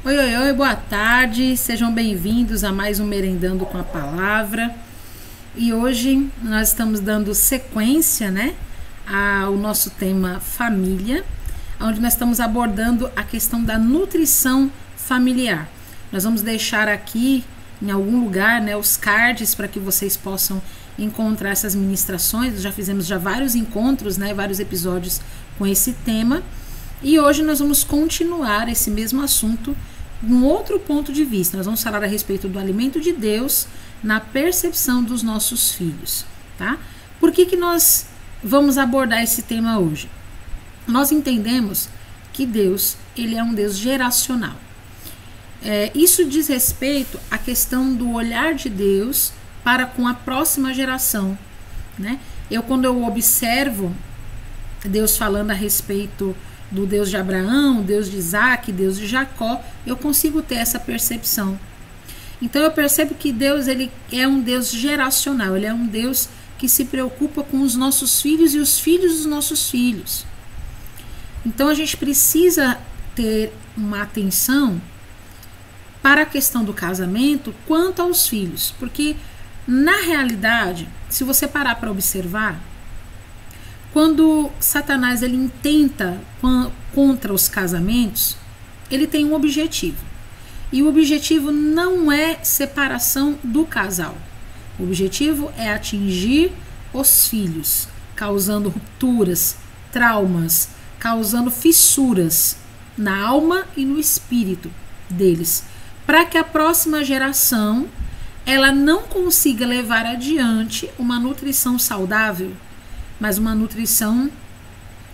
Oi, oi, oi, boa tarde, sejam bem-vindos a mais um Merendando com a Palavra. E hoje nós estamos dando sequência, ao nosso tema família, onde nós estamos abordando a questão da nutrição familiar. Nós vamos deixar aqui em algum lugar, os cards para que vocês possam encontrar essas ministrações. Já fizemos vários encontros, vários episódios com esse tema. E hoje nós vamos continuar esse mesmo assunto de um outro ponto de vista. Nós vamos falar a respeito do alimento de Deus na percepção dos nossos filhos, tá? Por que nós vamos abordar esse tema hoje? Nós entendemos que Deus, ele é um Deus geracional. Isso diz respeito à questão do olhar de Deus para com a próxima geração, Quando eu observo Deus falando a respeito do Deus de Abraão, Deus de Isaac, Deus de Jacó, eu consigo ter essa percepção. Então eu percebo que Deus, ele é um Deus geracional, ele é um Deus que se preocupa com os nossos filhos e os filhos dos nossos filhos. Então a gente precisa ter uma atenção para a questão do casamento quanto aos filhos, porque na realidade, se você parar para observar, quando Satanás ele intenta contra os casamentos, ele tem um objetivo. E o objetivo não é separação do casal. O objetivo é atingir os filhos, causando rupturas, traumas, causando fissuras na alma e no espírito deles, para que a próxima geração ela não consiga levar adiante uma nutrição saudável, mas uma nutrição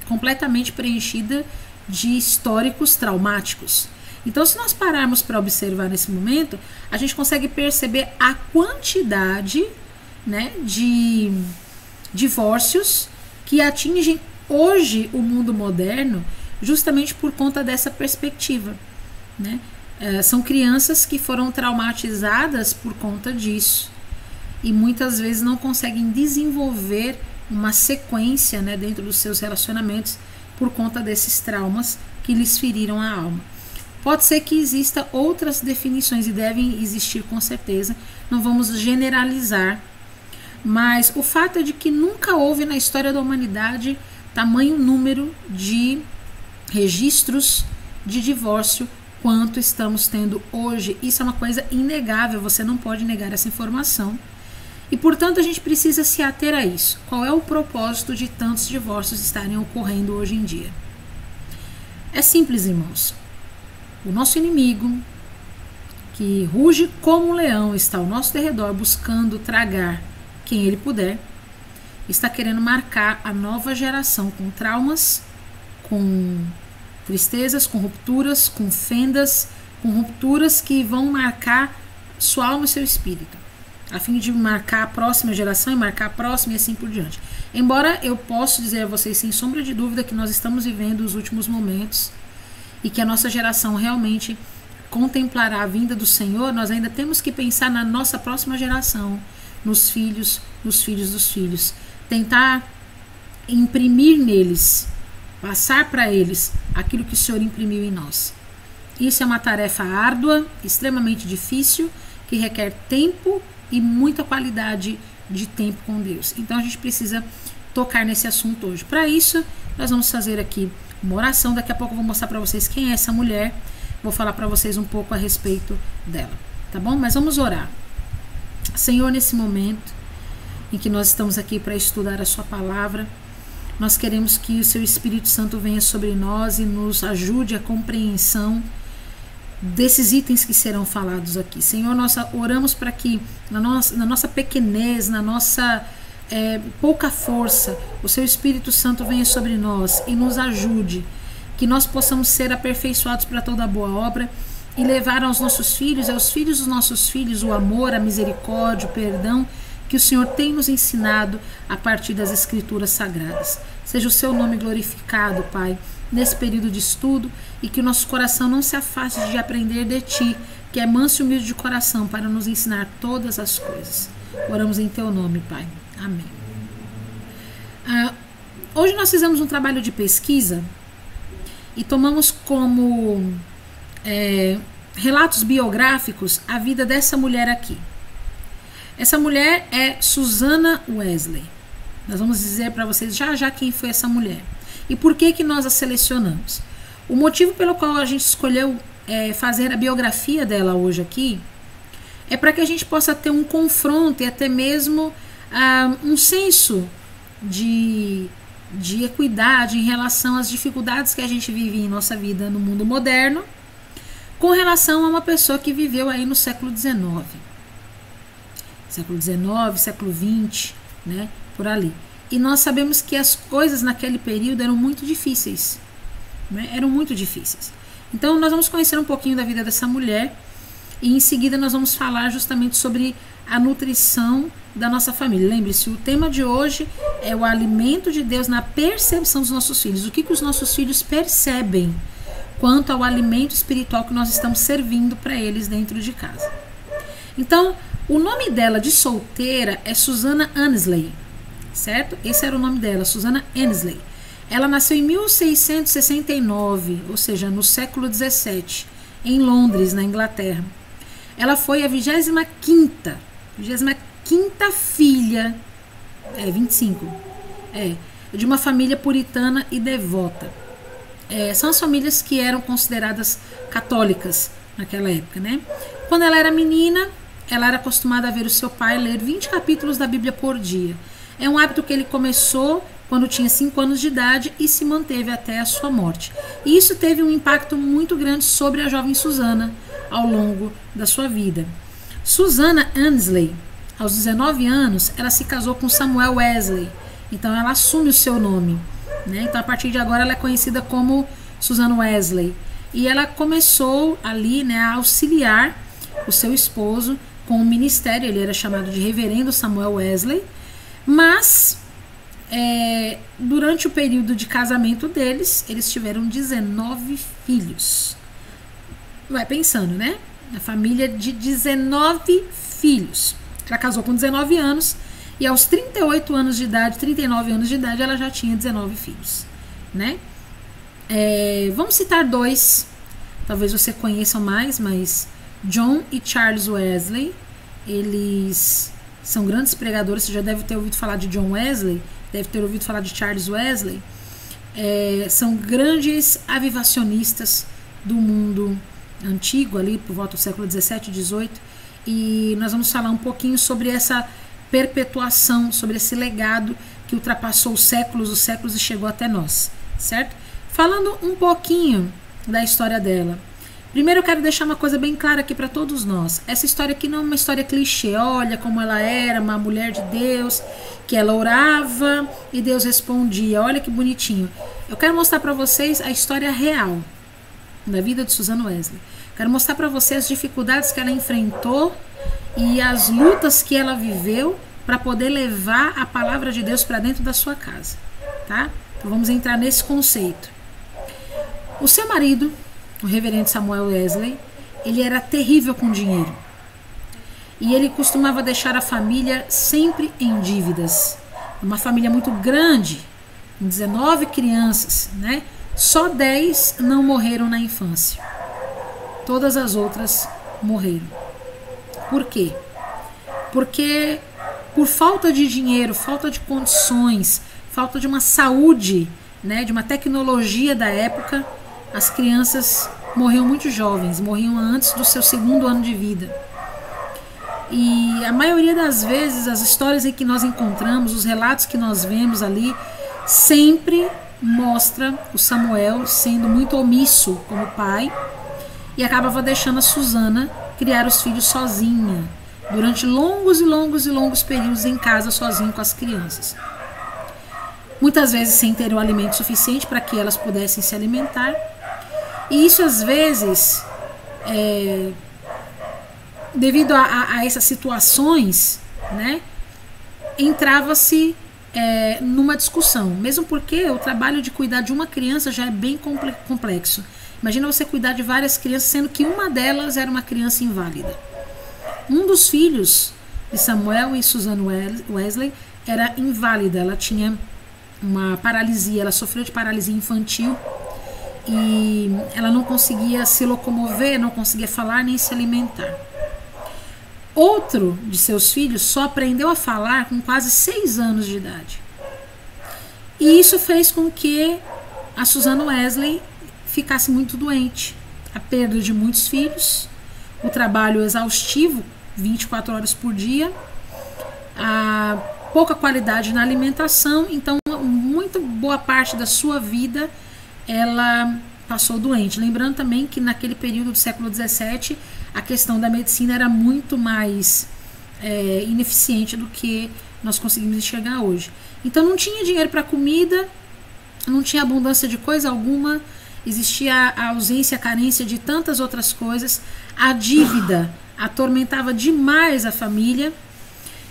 completamente preenchida de históricos traumáticos. Então, se nós pararmos para observar nesse momento, a gente consegue perceber a quantidade de divórcios que atingem hoje o mundo moderno justamente por conta dessa perspectiva. São crianças que foram traumatizadas por conta disso e muitas vezes não conseguem desenvolver uma sequência dentro dos seus relacionamentos por conta desses traumas que lhes feriram a alma. Pode ser que exista outras definições e devem existir com certeza, não vamos generalizar, mas o fato é de que nunca houve na história da humanidade tamanho número de registros de divórcio quanto estamos tendo hoje. Isso é uma coisa inegável, você não pode negar essa informação. E, portanto, a gente precisa se ater a isso. Qual é o propósito de tantos divórcios estarem ocorrendo hoje em dia? É simples, irmãos. O nosso inimigo, que ruge como um leão, está ao nosso derredor buscando tragar quem ele puder, está querendo marcar a nova geração com traumas, com tristezas, com rupturas, com fendas, com rupturas que vão marcar sua alma e seu espírito, a fim de marcar a próxima geração e marcar a próxima e assim por diante. Embora eu possa dizer a vocês sem sombra de dúvida que nós estamos vivendo os últimos momentos e que a nossa geração realmente contemplará a vinda do Senhor, nós ainda temos que pensar na nossa próxima geração, nos filhos dos filhos, tentar imprimir neles, passar para eles aquilo que o Senhor imprimiu em nós. Isso é uma tarefa árdua, extremamente difícil, que requer tempo e muita qualidade de tempo com Deus. Então a gente precisa tocar nesse assunto hoje. Para isso, nós vamos fazer aqui uma oração. Daqui a pouco eu vou mostrar para vocês quem é essa mulher. Vou falar para vocês um pouco a respeito dela, tá bom? Mas vamos orar. Senhor, nesse momento em que nós estamos aqui para estudar a sua palavra, nós queremos que o seu Espírito Santo venha sobre nós e nos ajude a compreensão desses itens que serão falados aqui. Senhor, nós oramos para que na nossa pequenez, na nossa pouca força, o seu Espírito Santo venha sobre nós e nos ajude, que nós possamos ser aperfeiçoados para toda boa obra e levar aos nossos filhos e aos filhos dos nossos filhos o amor, a misericórdia, o perdão que o Senhor tem nos ensinado a partir das Escrituras Sagradas. Seja o seu nome glorificado, Pai, nesse período de estudo, e que o nosso coração não se afaste de aprender de Ti, que é manso e humilde de coração, para nos ensinar todas as coisas. Oramos em Teu nome, Pai. Amém. Hoje nós fizemos um trabalho de pesquisa e tomamos como relatos biográficos a vida dessa mulher aqui. Essa mulher é Susannah Wesley. Nós vamos dizer para vocês já já quem foi essa mulher e por que nós a selecionamos. O motivo pelo qual a gente escolheu fazer a biografia dela hoje aqui é para que a gente possa ter um confronto e até mesmo um senso de equidade em relação às dificuldades que a gente vive em nossa vida no mundo moderno com relação a uma pessoa que viveu aí no século XIX. Século XIX, século XX, né, por ali. E nós sabemos que as coisas naquele período eram muito difíceis, né, eram muito difíceis. Então nós vamos conhecer um pouquinho da vida dessa mulher e em seguida nós vamos falar justamente sobre a nutrição da nossa família. Lembre-se, o tema de hoje é o alimento de Deus na percepção dos nossos filhos. O que os nossos filhos percebem quanto ao alimento espiritual que nós estamos servindo para eles dentro de casa. Então, o nome dela de solteira é Susannah Annesley, certo? Esse era o nome dela, Susannah Annesley. Ela nasceu em 1669, ou seja, no século XVII, em Londres, na Inglaterra. Ela foi a 25ª filha, 25, de uma família puritana e devota. São as famílias que eram consideradas católicas naquela época, né? Quando ela era menina, ela era acostumada a ver o seu pai ler 20 capítulos da Bíblia por dia. É um hábito que ele começou quando tinha 5 anos de idade e se manteve até a sua morte. E isso teve um impacto muito grande sobre a jovem Susannah ao longo da sua vida. Susannah Annesley, aos 19 anos, ela se casou com Samuel Wesley. Então ela assume o seu nome, né? Então a partir de agora ela é conhecida como Susannah Wesley. E ela começou ali, né, a auxiliar o seu esposo com o ministério. Ele era chamado de Reverendo Samuel Wesley. Mas durante o período de casamento deles, eles tiveram 19 filhos. Vai pensando, né? A família de 19 filhos. Ela casou com 19 anos e aos 38 anos de idade, 39 anos de idade, ela já tinha 19 filhos, né? Vamos citar 2, talvez você conheça mais, mas John e Charles Wesley, eles são grandes pregadores. Você já deve ter ouvido falar de John Wesley, deve ter ouvido falar de Charles Wesley. São grandes avivacionistas do mundo antigo, ali por volta do século 17 e 18, e nós vamos falar um pouquinho sobre essa perpetuação, sobre esse legado que ultrapassou os séculos e chegou até nós, certo? Falando um pouquinho da história dela. Primeiro eu quero deixar uma coisa bem clara aqui para todos nós. Essa história aqui não é uma história clichê. Olha como ela era, uma mulher de Deus, que ela orava e Deus respondia. Olha que bonitinho. Eu quero mostrar para vocês a história real da vida de Susannah Wesley. Quero mostrar para vocês as dificuldades que ela enfrentou e as lutas que ela viveu para poder levar a palavra de Deus para dentro da sua casa, tá? Então vamos entrar nesse conceito. O seu marido, o reverendo Samuel Wesley, ele era terrível com dinheiro. E ele costumava deixar a família sempre em dívidas. Uma família muito grande, com 19 crianças, né? Só 10 não morreram na infância. Todas as outras morreram. Por quê? Porque por falta de dinheiro, falta de condições, falta de uma saúde, né, de uma tecnologia da época, as crianças morriam muito jovens, morriam antes do seu 2º ano de vida. E a maioria das vezes, as histórias em que nós encontramos, os relatos que nós vemos ali, sempre mostra o Samuel sendo muito omisso como pai e acabava deixando a Susannah criar os filhos sozinha, durante longos períodos em casa sozinha com as crianças. Muitas vezes sem ter o alimento suficiente para que elas pudessem se alimentar. E isso às vezes, devido a essas situações, né, entrava-se numa discussão, mesmo porque o trabalho de cuidar de uma criança já é bem complexo. Imagina você cuidar de várias crianças, sendo que uma delas era uma criança inválida. Um dos filhos de Samuel e Susannah Wesley era inválida, ela tinha uma paralisia, ela sofreu de paralisia infantil e ela não conseguia se locomover, não conseguia falar nem se alimentar. Outro de seus filhos só aprendeu a falar com quase 6 anos de idade. E isso fez com que a Susan Wesley ficasse muito doente. A perda de muitos filhos, o trabalho exaustivo, 24 horas por dia, a pouca qualidade na alimentação. Então, muito boa parte da sua vida ela passou doente. Lembrando também que naquele período do século XVII, a questão da medicina era muito mais ineficiente do que nós conseguimos enxergar hoje. Então não tinha dinheiro para comida, não tinha abundância de coisa alguma, existia a ausência, a carência de tantas outras coisas, a dívida atormentava demais a família,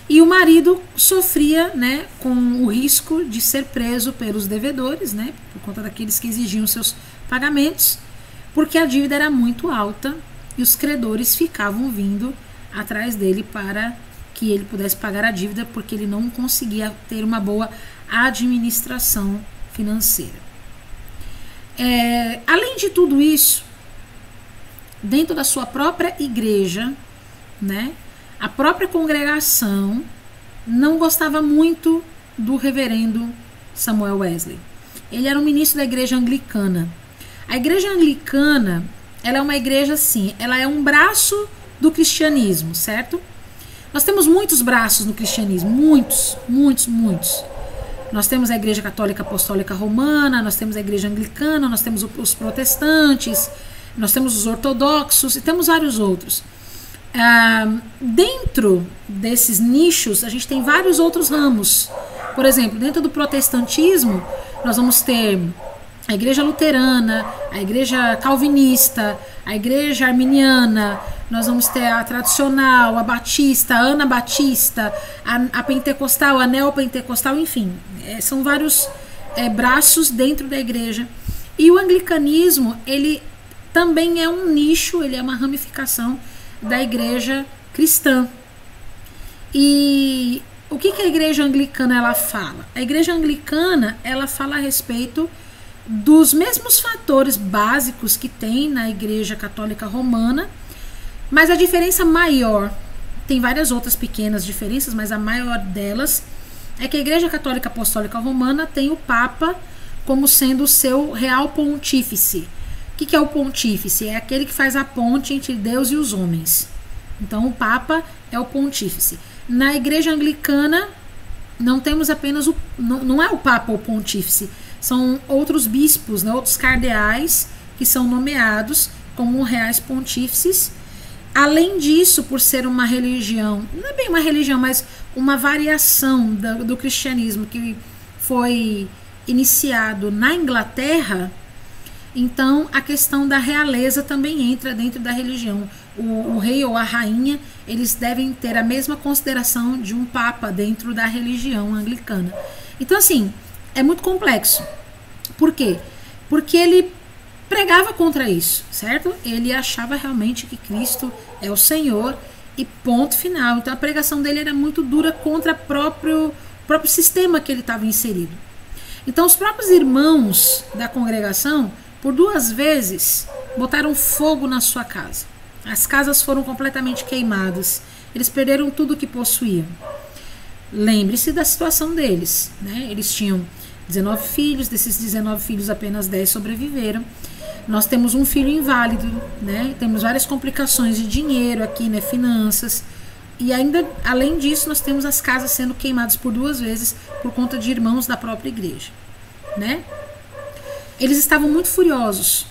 e o marido sofria, né, com o risco de ser preso pelos devedores, né, por conta daqueles que exigiam seus pagamentos, porque a dívida era muito alta e os credores ficavam vindo atrás dele para que ele pudesse pagar a dívida, porque ele não conseguia ter uma boa administração financeira. Além de tudo isso, dentro da sua própria igreja, né, a própria congregação não gostava muito do reverendo Samuel Wesley. Ele era um ministro da igreja anglicana. A igreja anglicana, ela é uma igreja assim, ela é um braço do cristianismo, certo? Nós temos muitos braços no cristianismo, muitos. Nós temos a igreja católica apostólica romana, nós temos a igreja anglicana, nós temos os protestantes, nós temos os ortodoxos e temos vários outros. Dentro desses nichos, a gente tem vários outros ramos. Por exemplo, dentro do protestantismo, nós vamos ter a igreja luterana, a igreja calvinista, a igreja arminiana, nós vamos ter a tradicional, a batista, a anabatista, a pentecostal, a neopentecostal, enfim, são vários braços dentro da igreja. E o anglicanismo, ele também é um nicho, ele é uma ramificação da igreja cristã. E o que a igreja anglicana ela fala? A igreja anglicana ela fala a respeito dos mesmos fatores básicos que tem na igreja católica romana, mas a diferença maior, tem várias outras pequenas diferenças, mas a maior delas é que a igreja católica apostólica romana tem o Papa como sendo o seu real pontífice. O que é o pontífice? É aquele que faz a ponte entre Deus e os homens. Então o Papa é o pontífice. Na igreja anglicana não temos apenas não é o Papa o pontífice, são outros bispos, né, outros cardeais que são nomeados como reais pontífices. Além disso, por ser uma religião, não é bem uma religião, mas uma variação do cristianismo que foi iniciado na Inglaterra, então a questão da realeza também entra dentro da religião. O rei ou a rainha, eles devem ter a mesma consideração de um papa dentro da religião anglicana. Então assim, é muito complexo. Por quê? Porque ele pregava contra isso, certo? Ele achava realmente que Cristo é o Senhor e ponto final. Então a pregação dele era muito dura contra o próprio sistema que ele estava inserido. Então os próprios irmãos da congregação, por 2 vezes, botaram fogo na sua casa. As casas foram completamente queimadas. Eles perderam tudo o que possuíam. Lembre-se da situação deles, né? Eles tinham 19 filhos, desses 19 filhos apenas 10 sobreviveram. Nós temos um filho inválido, né? Temos várias complicações de dinheiro aqui, né? Finanças. E ainda, além disso, nós temos as casas sendo queimadas por 2 vezes por conta de irmãos da própria igreja, né? Eles estavam muito furiosos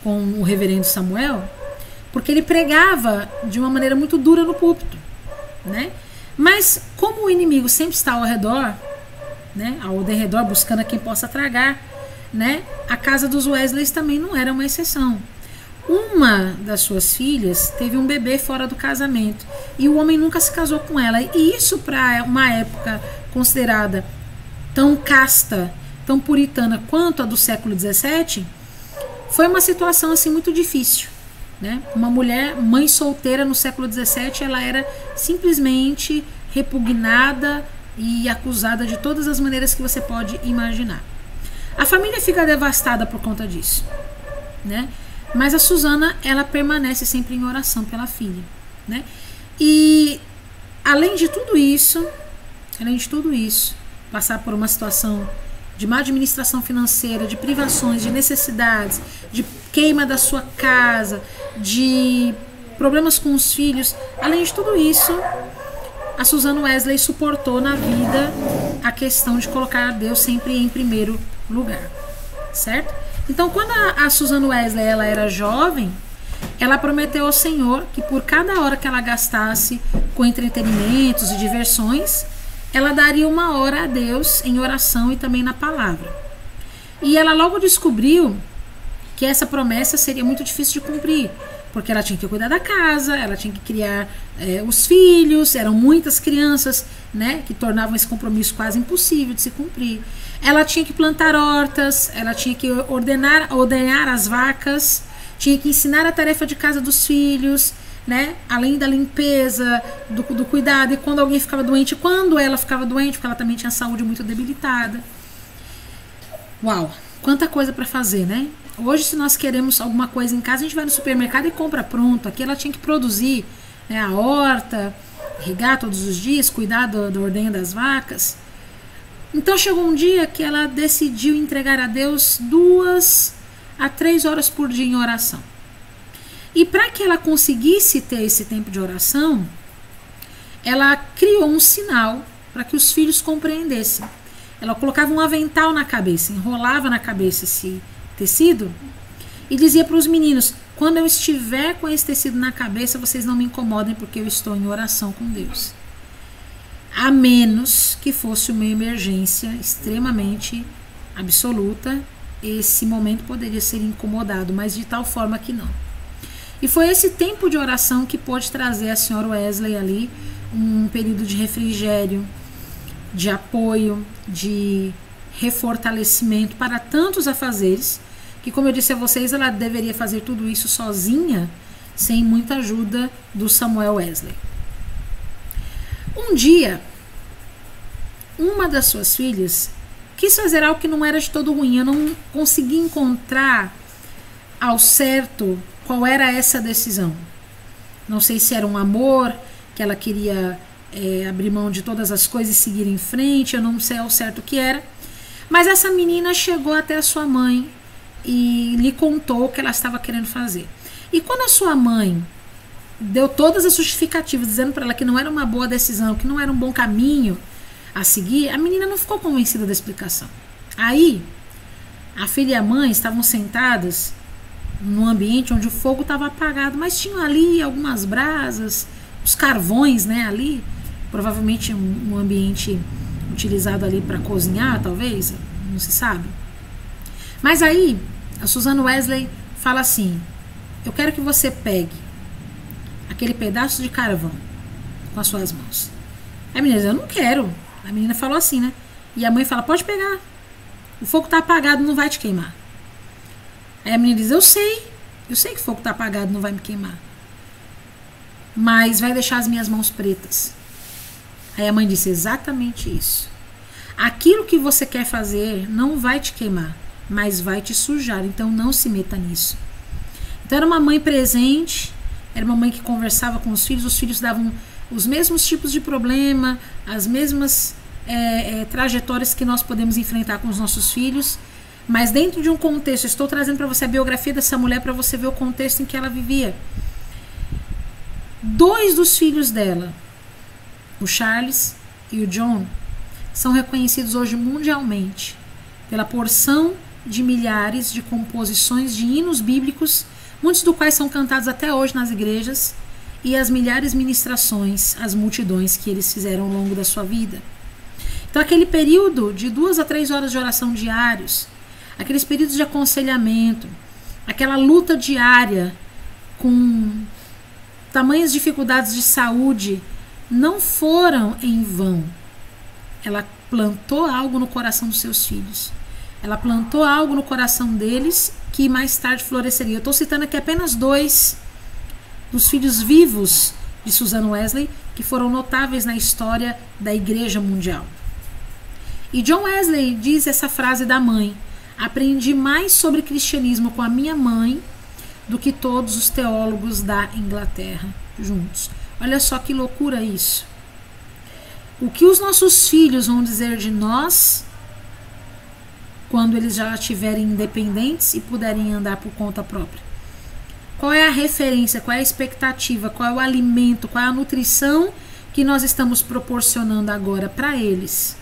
com o reverendo Samuel, porque ele pregava de uma maneira muito dura no púlpito, né? Mas como o inimigo sempre está ao redor, né? Ao derredor, buscando a quem possa tragar, né? A casa dos Wesleys também não era uma exceção. Uma das suas filhas teve um bebê fora do casamento e o homem nunca se casou com ela. E isso, para uma época considerada tão casta, tão puritana quanto a do século XVII, foi uma situação assim muito difícil, né? Uma mulher, mãe solteira no século XVII, ela era simplesmente repugnada e acusada de todas as maneiras que você pode imaginar. A família fica devastada por conta disso, né? Mas a Susana, ela permanece sempre em oração pela filha, né? E além de tudo isso, passar por uma situação de má administração financeira, de privações, de necessidades, de queima da sua casa, de problemas com os filhos, além de tudo isso, a Susana Wesley suportou na vida a questão de colocar Deus sempre em primeiro lugar, certo? Então, quando a Susana Wesley ela era jovem, ela prometeu ao Senhor que por cada hora que ela gastasse com entretenimentos e diversões, ela daria 1 hora a Deus em oração e também na palavra. E ela logo descobriu que essa promessa seria muito difícil de cumprir, porque ela tinha que cuidar da casa, ela tinha que criar os filhos, eram muitas crianças, né, que tornavam esse compromisso quase impossível de se cumprir. Ela tinha que plantar hortas, ela tinha que ordenhar as vacas, tinha que ensinar a tarefa de casa dos filhos, né, além da limpeza, do cuidado, e quando alguém ficava doente, quando ela ficava doente, porque ela também tinha a saúde muito debilitada. Uau, quanta coisa para fazer, né? Hoje, se nós queremos alguma coisa em casa, a gente vai no supermercado e compra pronto. Aqui ela tinha que produzir, né, a horta, regar todos os dias, cuidar do ordenho das vacas. Então chegou um dia que ela decidiu entregar a Deus 2 a 3 horas por dia em oração. E para que ela conseguisse ter esse tempo de oração, ela criou um sinal para que os filhos compreendessem. Ela colocava um avental na cabeça, enrolava na cabeça esse tecido e dizia para os meninos: quando eu estiver com esse tecido na cabeça, vocês não me incomodem, porque eu estou em oração com Deus. A menos que fosse uma emergência extremamente absoluta, esse momento poderia ser incomodado, mas de tal forma que não. E foi esse tempo de oração que pôde trazer a senhora Wesley ali um período de refrigério, de apoio, de refortalecimento para tantos afazeres, que, como eu disse a vocês, ela deveria fazer tudo isso sozinha, sem muita ajuda do Samuel Wesley. Um dia, uma das suas filhas quis fazer algo que não era de todo ruim. Eu não consegui encontrar ao certo qual era essa decisão. Não sei se era um amor, que ela queria abrir mão de todas as coisas e seguir em frente, eu não sei ao certo o que era. Mas essa menina chegou até a sua mãe e lhe contou o que ela estava querendo fazer. E quando a sua mãe deu todas as justificativas, dizendo para ela que não era uma boa decisão, que não era um bom caminho a seguir, a menina não ficou convencida da explicação. Aí, a filha e a mãe estavam sentadas num ambiente onde o fogo estava apagado, mas tinham ali algumas brasas, os carvões, né, ali, provavelmente um ambiente utilizado ali para cozinhar, talvez, não se sabe. Mas aí, a Susana Wesley fala assim: eu quero que você pegue aquele pedaço de carvão com as suas mãos. Aí a menina diz: eu não quero. A menina falou assim, né? E a mãe fala: pode pegar. O fogo está apagado, não vai te queimar. Aí a menina diz: eu sei que o fogo está apagado, não vai me queimar. Mas vai deixar as minhas mãos pretas. Aí a mãe disse: exatamente isso. Aquilo que você quer fazer não vai te queimar, mas vai te sujar, então não se meta nisso. Então era uma mãe presente, era uma mãe que conversava com os filhos davam os mesmos tipos de problema, as mesmas trajetórias que nós podemos enfrentar com os nossos filhos, mas dentro de um contexto. Estou trazendo para você a biografia dessa mulher para você ver o contexto em que ela vivia. 2 dos filhos dela, o Charles e o John, são reconhecidos hoje mundialmente pela porção de milhares de composições de hinos bíblicos, muitos dos quais são cantados até hoje nas igrejas, e as milhares de ministrações às multidões que eles fizeram ao longo da sua vida. Então aquele período de 2 a 3 horas de oração diários, aqueles períodos de aconselhamento, aquela luta diária com tamanhas dificuldades de saúde, não foram em vão. Ela plantou algo no coração dos seus filhos. Ela plantou algo no coração deles que mais tarde floresceria. Eu estou citando aqui apenas 2 dos filhos vivos de Susana Wesley, que foram notáveis na história da Igreja Mundial. E John Wesley diz essa frase da mãe: aprendi mais sobre cristianismo com a minha mãe do que todos os teólogos da Inglaterra juntos. Olha só que loucura isso. O que os nossos filhos vão dizer de nós quando eles já estiverem independentes e puderem andar por conta própria? Qual é a referência, qual é a expectativa, qual é o alimento, qual é a nutrição que nós estamos proporcionando agora para eles?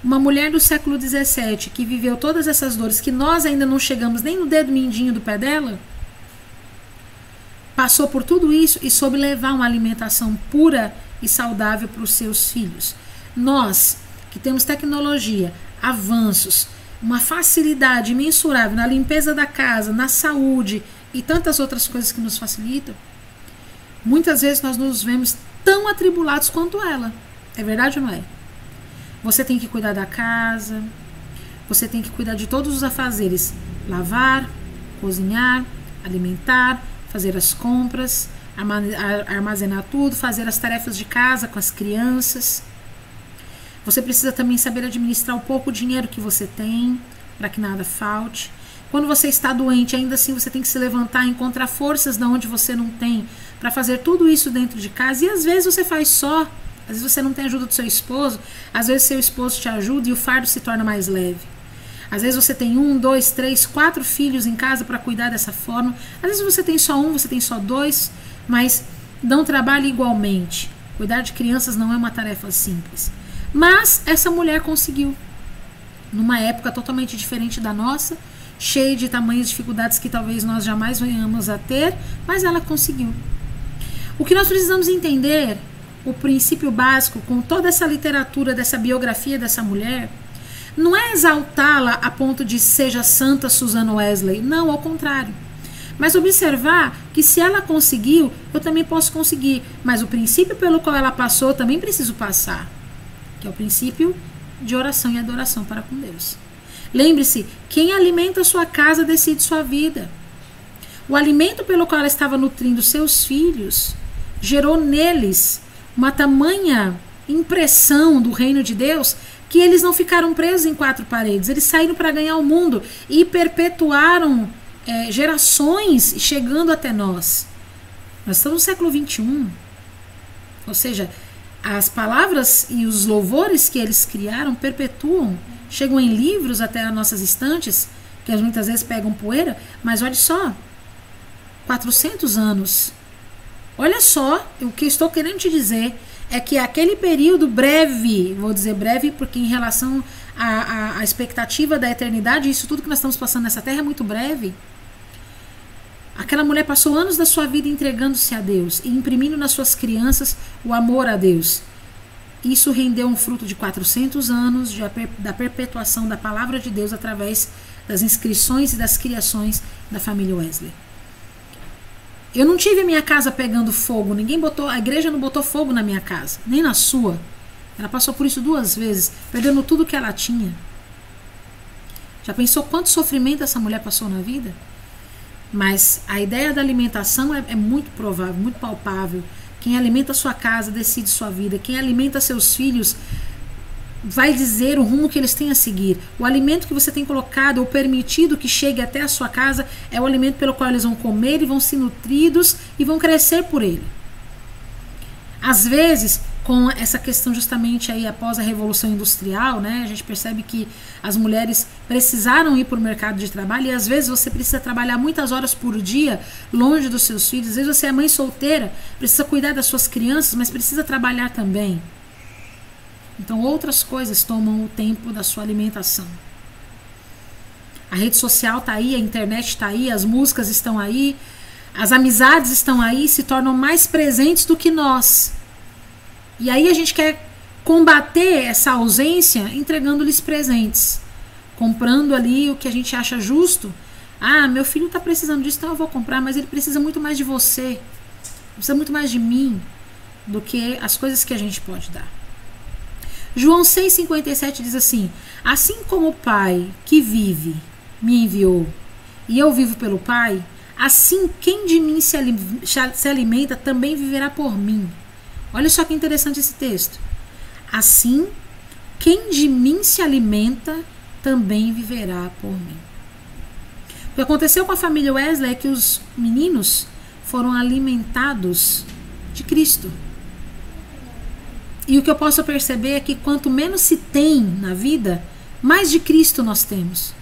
Uma mulher do século XVII que viveu todas essas dores, que nós ainda não chegamos nem no dedo mindinho do pé dela, passou por tudo isso e soube levar uma alimentação pura e saudável para os seus filhos. Nós, que temos tecnologia, avanços, uma facilidade imensurável na limpeza da casa, na saúde e tantas outras coisas que nos facilitam, muitas vezes nós nos vemos tão atribulados quanto ela. É verdade ou não é? Você tem que cuidar da casa, você tem que cuidar de todos os afazeres, lavar, cozinhar, alimentar, fazer as compras, armazenar tudo, fazer as tarefas de casa com as crianças. Você precisa também saber administrar o pouco dinheiro que você tem, para que nada falte. Quando você está doente, ainda assim você tem que se levantar, encontrar forças de onde você não tem, para fazer tudo isso dentro de casa. E às vezes você faz só, às vezes você não tem ajuda do seu esposo, às vezes seu esposo te ajuda e o fardo se torna mais leve. Às vezes você tem 1, 2, 3, 4 filhos em casa para cuidar dessa forma. Às vezes você tem só 1, você tem só 2, mas não trabalha igualmente. Cuidar de crianças não é uma tarefa simples. Mas essa mulher conseguiu, numa época totalmente diferente da nossa, cheia de tamanhas dificuldades que talvez nós jamais venhamos a ter, mas ela conseguiu. O que nós precisamos entender, o princípio básico, com toda essa literatura, dessa biografia dessa mulher, não é exaltá-la a ponto de seja santa Susan Wesley, não, ao contrário. Mas observar que se ela conseguiu, eu também posso conseguir. Mas o princípio pelo qual ela passou, eu também preciso passar, que é o princípio de oração e adoração para com Deus. Lembre-se, quem alimenta a sua casa decide sua vida. O alimento pelo qual ela estava nutrindo seus filhos gerou neles uma tamanha impressão do reino de Deus que eles não ficaram presos em 4 paredes. Eles saíram para ganhar o mundo e perpetuaram gerações chegando até nós. Nós estamos no século XXI. Ou seja, as palavras e os louvores que eles criaram perpetuam, chegam em livros até as nossas estantes, que muitas vezes pegam poeira, mas olha só, 400 anos. Olha só, o que eu estou querendo te dizer é que aquele período breve, vou dizer breve porque em relação à expectativa da eternidade, isso tudo que nós estamos passando nessa terra é muito breve. Aquela mulher passou anos da sua vida entregando-se a Deus e imprimindo nas suas crianças o amor a Deus. Isso rendeu um fruto de 400 anos da perpetuação da palavra de Deus através das inscrições e das criações da família Wesley. Eu não tive a minha casa pegando fogo, a igreja não botou fogo na minha casa, nem na sua. Ela passou por isso 2 vezes, perdendo tudo que ela tinha. Já pensou quanto sofrimento essa mulher passou na vida? Mas a ideia da alimentação é muito provável, muito palpável. Quem alimenta a sua casa decide sua vida. Quem alimenta seus filhos vai dizer o rumo que eles têm a seguir. O alimento que você tem colocado ou permitido que chegue até a sua casa é o alimento pelo qual eles vão comer e vão ser nutridos e vão crescer por ele. Às vezes, com essa questão justamente aí após a Revolução Industrial, né, a gente percebe que as mulheres precisaram ir para o mercado de trabalho e às vezes você precisa trabalhar muitas horas por dia longe dos seus filhos. Às vezes você é mãe solteira, precisa cuidar das suas crianças, mas precisa trabalhar também. Então outras coisas tomam o tempo da sua alimentação. A rede social está aí, a internet está aí, as músicas estão aí, as amizades estão aí, se tornam mais presentes do que nós. E aí a gente quer combater essa ausência entregando-lhes presentes, comprando ali o que a gente acha justo. Ah, meu filho está precisando disso, então eu vou comprar, mas ele precisa muito mais de você, precisa muito mais de mim do que as coisas que a gente pode dar. João 6,57 diz assim: assim como o Pai que vive me enviou e eu vivo pelo Pai, assim quem de mim se alimenta também viverá por mim. Olha só que interessante esse texto. Assim, quem de mim se alimenta também viverá por mim. O que aconteceu com a família Wesley é que os meninos foram alimentados de Cristo. E o que eu posso perceber é que quanto menos se tem na vida, mais de Cristo nós temos.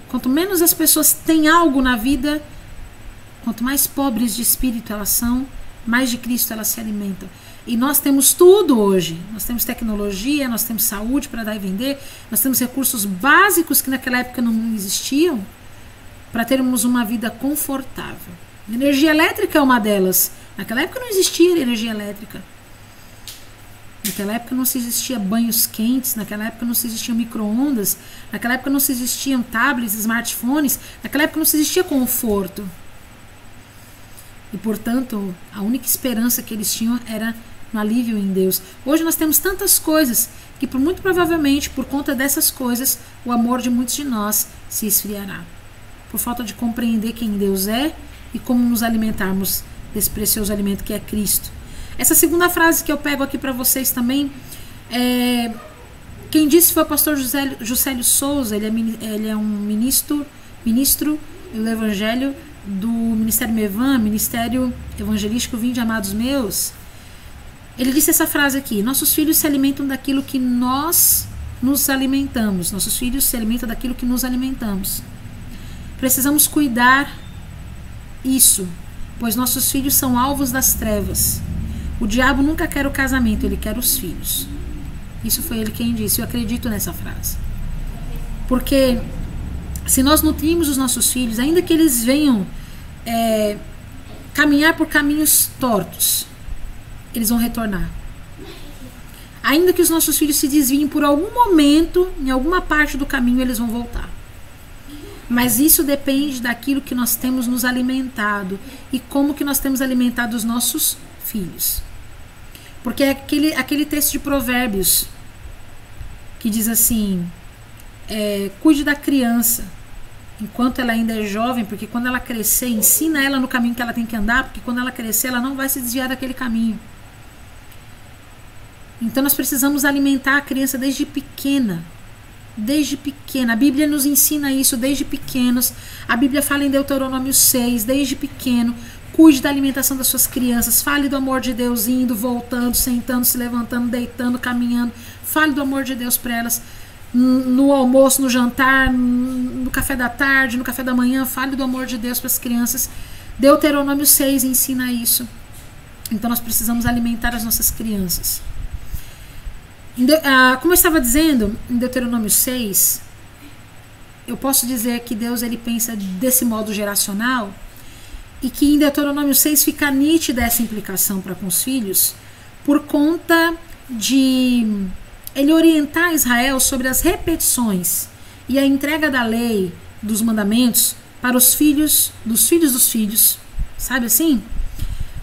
Quanto menos as pessoas têm algo na vida, quanto mais pobres de espírito elas são, mais de Cristo elas se alimentam. E nós temos tudo hoje. Nós temos tecnologia, nós temos saúde para dar e vender, nós temos recursos básicos que naquela época não existiam para termos uma vida confortável. Energia elétrica é uma delas. Naquela época não existia energia elétrica. Naquela época não se existia banhos quentes, naquela época não se existiam micro-ondas, naquela época não se existiam tablets, smartphones, naquela época não se existia conforto. E, portanto, a única esperança que eles tinham era no alívio em Deus. Hoje nós temos tantas coisas que, muito provavelmente, por conta dessas coisas, o amor de muitos de nós se esfriará. Por falta de compreender quem Deus é e como nos alimentarmos desse precioso alimento que é Cristo. Essa segunda frase que eu pego aqui para vocês também, quem disse foi o pastor Juscelio Souza. Ele é um ministro do Evangelho do Ministério Mevan, Ministério Evangelístico Vinde, amados meus. Ele disse essa frase aqui: nossos filhos se alimentam daquilo que nós nos alimentamos. Nossos filhos se alimentam daquilo que nos alimentamos. Precisamos cuidar isso, pois nossos filhos são alvos das trevas. O diabo nunca quer o casamento, ele quer os filhos. Isso foi ele quem disse. Eu acredito nessa frase. Porque se nós nutrimos os nossos filhos, ainda que eles venham caminhar por caminhos tortos, eles vão retornar. Ainda que os nossos filhos se desviem por algum momento, em alguma parte do caminho, eles vão voltar. Mas isso depende daquilo que nós temos nos alimentado e como que nós temos alimentado os nossos filhos. Porque é aquele texto de Provérbios que diz assim: cuide da criança enquanto ela ainda é jovem, porque quando ela crescer, ensina ela no caminho que ela tem que andar, porque quando ela crescer, ela não vai se desviar daquele caminho. Então nós precisamos alimentar a criança desde pequena. Desde pequena. A Bíblia nos ensina isso desde pequenos. A Bíblia fala em Deuteronômio 6, desde pequeno. Cuide da alimentação das suas crianças. Fale do amor de Deus indo, voltando, sentando, se levantando, deitando, caminhando. Fale do amor de Deus para elas no almoço, no jantar, no café da tarde, no café da manhã. Fale do amor de Deus para as crianças. Deuteronômio 6 ensina isso. Então nós precisamos alimentar as nossas crianças. Como eu estava dizendo, em Deuteronômio 6, eu posso dizer que Deus ele pensa desse modo geracional, e que em Deuteronômio 6 fica nítida essa implicação para com os filhos, por conta de ele orientar Israel sobre as repetições e a entrega da lei, dos mandamentos, para os filhos dos filhos dos filhos. Sabe assim?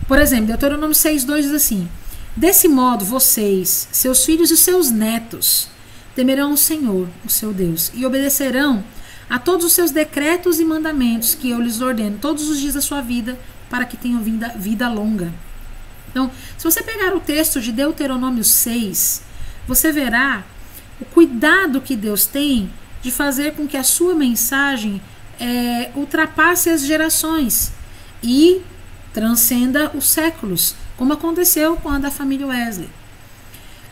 Por exemplo, Deuteronômio 6:2 diz assim: desse modo vocês, seus filhos e seus netos, temerão o Senhor, o seu Deus, e obedecerão a todos os seus decretos e mandamentos que eu lhes ordeno todos os dias da sua vida, para que tenham vida longa. Então, se você pegar o texto de Deuteronômio 6, você verá o cuidado que Deus tem de fazer com que a sua mensagem ultrapasse as gerações e transcenda os séculos, como aconteceu com a da família Wesley.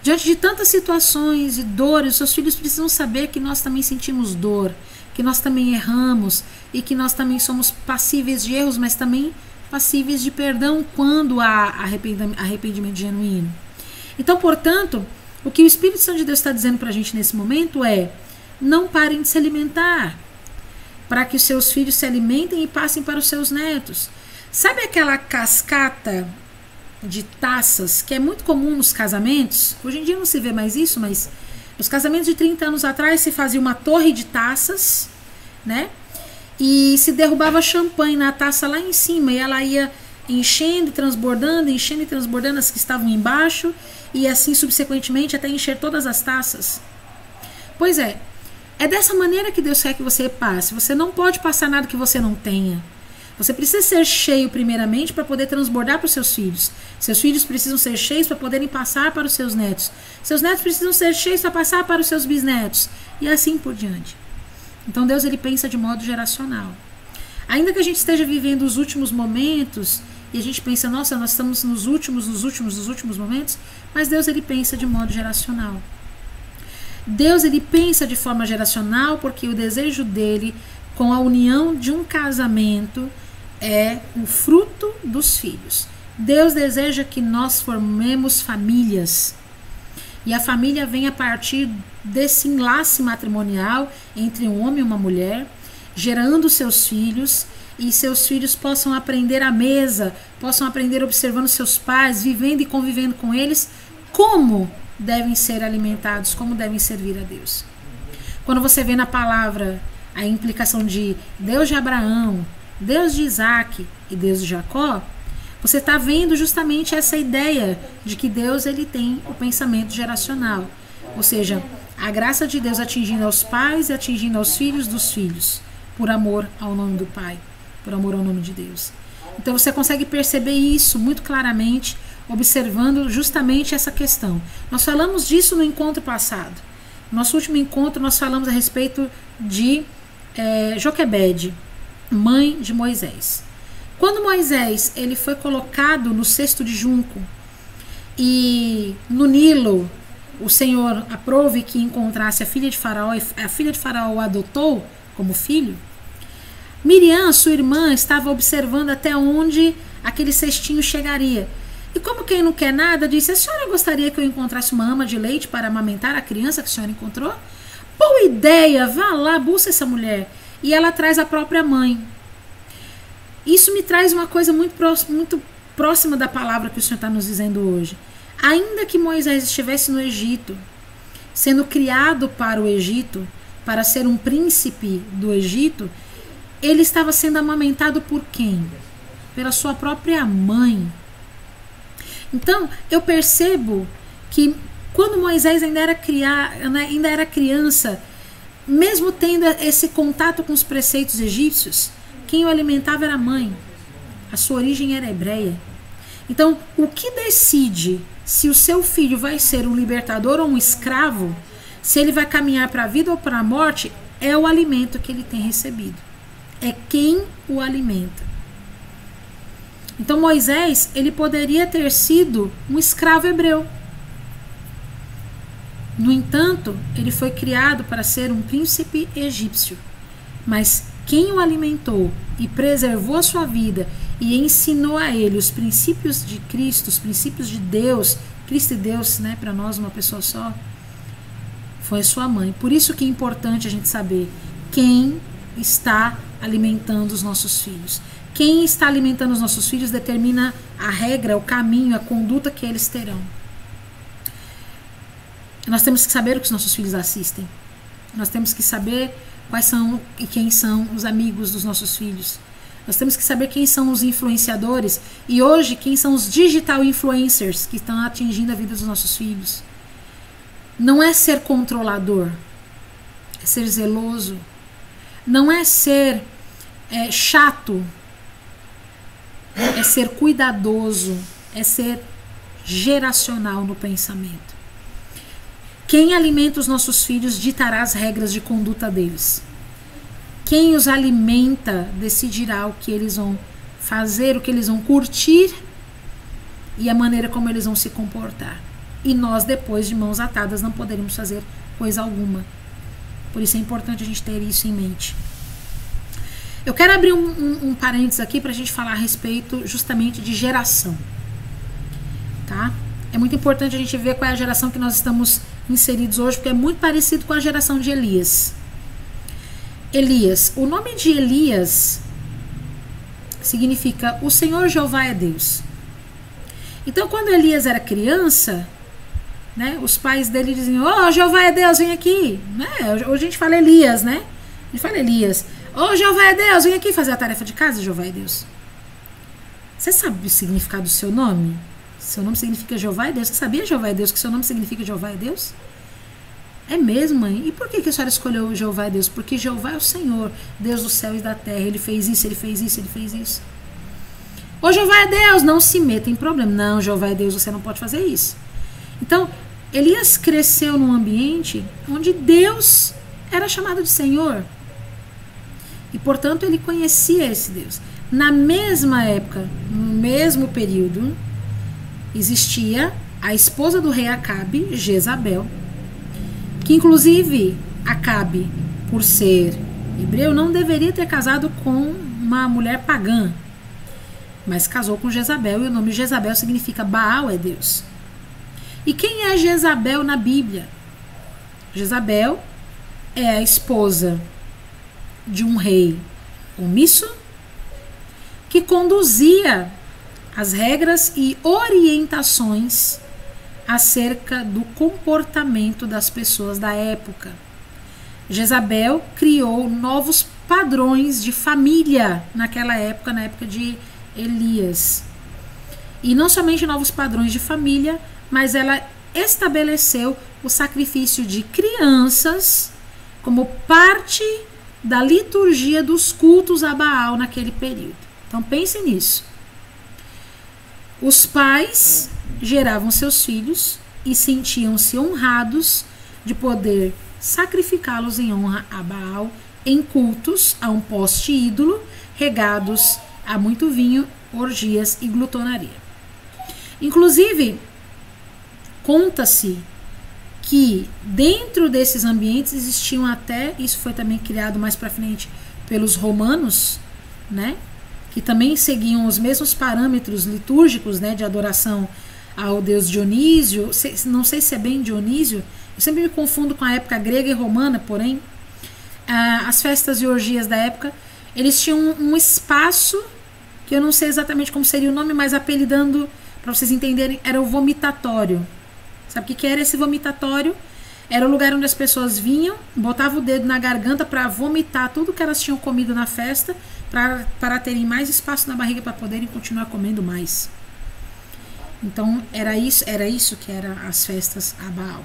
Diante de tantas situações e dores, seus filhos precisam saber que nós também sentimos dor, que nós também erramos e que nós também somos passíveis de erros, mas também passíveis de perdão quando há arrependimento genuíno. Então, portanto, o que o Espírito Santo de Deus está dizendo para a gente nesse momento é: não parem de se alimentar, para que os seus filhos se alimentem e passem para os seus netos. Sabe aquela cascata de taças que é muito comum nos casamentos? Hoje em dia não se vê mais isso, mas nos casamentos de 30 anos atrás se fazia uma torre de taças, né? E se derrubava champanhe na taça lá em cima e ela ia enchendo e transbordando as que estavam embaixo e assim subsequentemente até encher todas as taças. Pois é dessa maneira que Deus quer que você passe. Você não pode passar nada que você não tenha. Você precisa ser cheio primeiramente para poder transbordar para os seus filhos. Seus filhos precisam ser cheios para poderem passar para os seus netos. Seus netos precisam ser cheios para passar para os seus bisnetos. E assim por diante. Então Deus, ele pensa de modo geracional. Ainda que a gente esteja vivendo os últimos momentos e a gente pensa, nossa, nós estamos nos últimos momentos, mas Deus, ele pensa de modo geracional. Deus, ele pensa de forma geracional porque o desejo dele com a união de um casamento é o fruto dos filhos. Deus deseja que nós formemos famílias. E a família vem a partir desse enlace matrimonial entre um homem e uma mulher, gerando seus filhos, e seus filhos possam aprender à mesa, possam aprender observando seus pais, vivendo e convivendo com eles, como devem ser alimentados, como devem servir a Deus. Quando você vê na palavra a implicação de Deus de Abraão, Deus de Isaac e Deus de Jacó, você está vendo justamente essa ideia de que Deus, ele tem o pensamento geracional. Ou seja, a graça de Deus atingindo aos pais e atingindo aos filhos dos filhos, por amor ao nome do Pai, por amor ao nome de Deus. Então você consegue perceber isso muito claramente, observando justamente essa questão. Nós falamos disso no encontro passado. No nosso último encontro nós falamos a respeito de Joquebede, mãe de Moisés. Quando Moisés, ele foi colocado no cesto de junco e no Nilo o Senhor aprove que encontrasse a filha de Faraó, e a filha de Faraó o adotou como filho, Miriam, sua irmã, estava observando até onde aquele cestinho chegaria. E como quem não quer nada, disse: a senhora gostaria que eu encontrasse uma ama de leite para amamentar a criança que a senhora encontrou? Boa ideia, vá lá, busca essa mulher. E ela traz a própria mãe. Isso me traz uma coisa muito próxima da palavra que o Senhor está nos dizendo hoje. Ainda que Moisés estivesse no Egito, sendo criado para o Egito, para ser um príncipe do Egito, ele estava sendo amamentado por quem? Pela sua própria mãe. Então, eu percebo que quando Moisés ainda era criança, mesmo tendo esse contato com os preceitos egípcios, quem o alimentava era a mãe. A sua origem era hebreia. Então, o que decide se o seu filho vai ser um libertador ou um escravo, se ele vai caminhar para a vida ou para a morte, é o alimento que ele tem recebido. É quem o alimenta. Então Moisés, ele poderia ter sido um escravo hebreu. No entanto, ele foi criado para ser um príncipe egípcio. Mas quem o alimentou e preservou a sua vida e ensinou a ele os princípios de Cristo, os princípios de Deus, Cristo e Deus, né, para nós uma pessoa só, foi sua mãe. Por isso que é importante a gente saber quem está alimentando os nossos filhos. Quem está alimentando os nossos filhos determina a regra, o caminho, a conduta que eles terão. Nós temos que saber o que os nossos filhos assistem. Nós temos que saber quais são e quem são os amigos dos nossos filhos. Nós temos que saber quem são os influenciadores e hoje quem são os digital influencers que estão atingindo a vida dos nossos filhos. Não é ser controlador, é ser zeloso. Não é ser chato, é ser cuidadoso, é ser geracional no pensamento. Quem alimenta os nossos filhos ditará as regras de conduta deles. Quem os alimenta decidirá o que eles vão fazer, o que eles vão curtir e a maneira como eles vão se comportar. E nós, depois de mãos atadas, não poderemos fazer coisa alguma. Por isso é importante a gente ter isso em mente. Eu quero abrir um parênteses aqui para a gente falar a respeito justamente de geração. Tá? É muito importante a gente ver qual é a geração que nós estamos inseridos hoje, porque é muito parecido com a geração de Elias. Elias, o nome de Elias significa o Senhor Jeová é Deus. Então, quando Elias era criança, né, os pais dele diziam: "Oh, Jeová é Deus, vem aqui", né? Hoje a gente fala Elias, né? A gente fala Elias. "Oh, Jeová é Deus, vem aqui fazer a tarefa de casa", Jeová é Deus. Você sabe o significado do seu nome? Seu nome significa Jeová é Deus. Você sabia, Jeová é Deus, que seu nome significa Jeová é Deus? É mesmo, mãe? E por que a senhora escolheu Jeová é Deus? Porque Jeová é o Senhor, Deus do céu e da terra. Ele fez isso, ele fez isso, ele fez isso. Ô, Jeová é Deus, não se meta em problema. Não, Jeová é Deus, você não pode fazer isso. Então, Elias cresceu num ambiente onde Deus era chamado de Senhor. E, portanto, ele conhecia esse Deus. Na mesma época, no mesmo período, existia a esposa do rei Acabe, Jezabel, que inclusive Acabe, por ser hebreu, não deveria ter casado com uma mulher pagã, mas casou com Jezabel, e o nome Jezabel significa Baal é Deus. E quem é Jezabel na Bíblia? Jezabel é a esposa de um rei omisso que conduzia as regras e orientações acerca do comportamento das pessoas da época. Jezabel criou novos padrões de família naquela época, na época de Elias. E não somente novos padrões de família, mas ela estabeleceu o sacrifício de crianças como parte da liturgia dos cultos a Baal naquele período. Então pense nisso. Os pais geravam seus filhos e sentiam-se honrados de poder sacrificá-los em honra a Baal em cultos a um poste ídolo, regados a muito vinho, orgias e glutonaria. Inclusive, conta-se que dentro desses ambientes existiam até, isso foi também criado mais para frente pelos romanos, né, que também seguiam os mesmos parâmetros litúrgicos, né, de adoração ao deus Dionísio. Não sei se é bem Dionísio, eu sempre me confundo com a época grega e romana, porém, as festas e orgias da época, eles tinham um espaço, que eu não sei exatamente como seria o nome, mas apelidando, para vocês entenderem, era o vomitatório. Sabe o que era esse vomitatório? Era o lugar onde as pessoas vinham, botavam o dedo na garganta para vomitar tudo que elas tinham comido na festa, para terem mais espaço na barriga para poderem continuar comendo mais. Então era isso que eram as festas a Baal.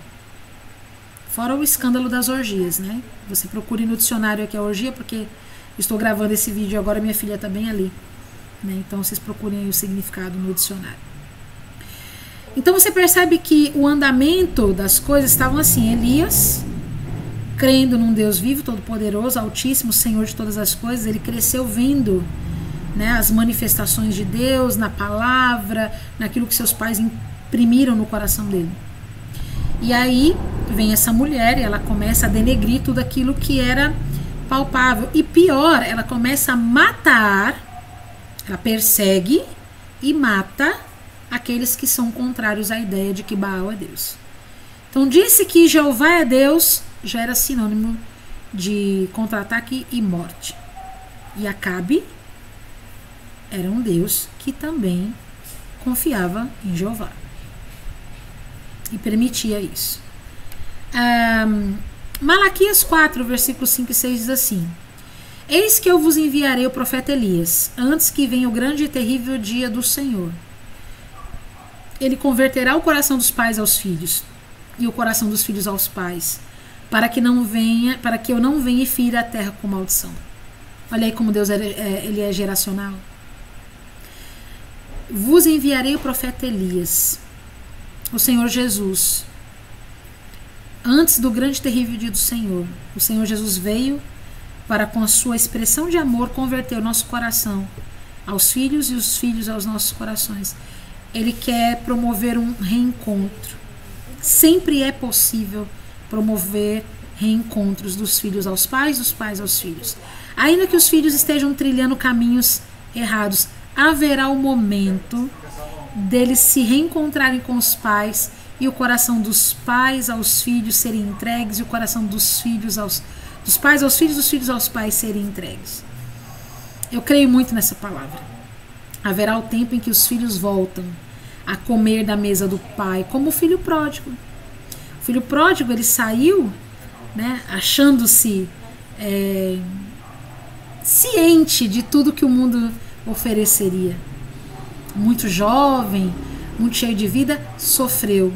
Fora o escândalo das orgias, né? Você procure no dicionário aqui a orgia, porque estou gravando esse vídeo agora, minha filha está bem ali, né? Então vocês procurem aí o significado no dicionário. Então você percebe que o andamento das coisas estavam assim: Elias, crendo num Deus vivo, todo-poderoso, altíssimo, Senhor de todas as coisas, ele cresceu vendo, né, as manifestações de Deus na palavra, naquilo que seus pais imprimiram no coração dele. E aí vem essa mulher e ela começa a denegrir tudo aquilo que era palpável. E pior, ela começa a matar, ela persegue e mata aqueles que são contrários à ideia de que Baal é Deus. Então disse que Jeová é Deus já era sinônimo de contra-ataque e morte. E Acabe era um Deus que também confiava em Jeová e permitia isso. Malaquias 4, versículos 5 e 6 diz assim: Eis que eu vos enviarei o profeta Elias, antes que venha o grande e terrível dia do Senhor. Ele converterá o coração dos pais aos filhos e o coração dos filhos aos pais, para que eu não venha e fira a terra com maldição. Olha aí como Deus ele é geracional. Vos enviarei o profeta Elias, o Senhor Jesus, antes do grande e terrível dia do Senhor. O Senhor Jesus veio para, com a sua expressão de amor, converter o nosso coração aos filhos e os filhos aos nossos corações. Ele quer promover um reencontro. Sempre é possível promover reencontros dos filhos aos pais, dos pais aos filhos. Ainda que os filhos estejam trilhando caminhos errados, haverá o momento deles se reencontrarem com os pais e o coração dos pais aos filhos serem entregues e o coração dos pais aos filhos, dos filhos aos pais serem entregues. Eu creio muito nessa palavra. Haverá o tempo em que os filhos voltam a comer da mesa do pai, como o filho pródigo. O filho pródigo, ele saiu, né, achando-se ciente de tudo que o mundo ofereceria. Muito jovem, muito cheio de vida, sofreu.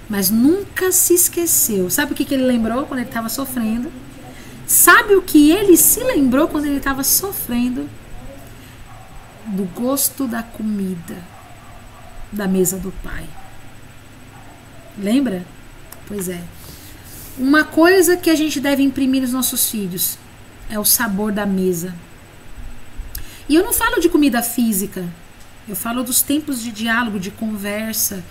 mas nunca se esqueceu. Sabe o que ele lembrou quando ele estava sofrendo? Sabe o que ele se lembrou quando ele estava sofrendo? Do gosto da comida da mesa do Pai. Lembra? Pois é. Uma coisa que a gente deve imprimir nos nossos filhos é o sabor da mesa. E eu não falo de comida física, eu falo dos tempos de diálogo, de conversa,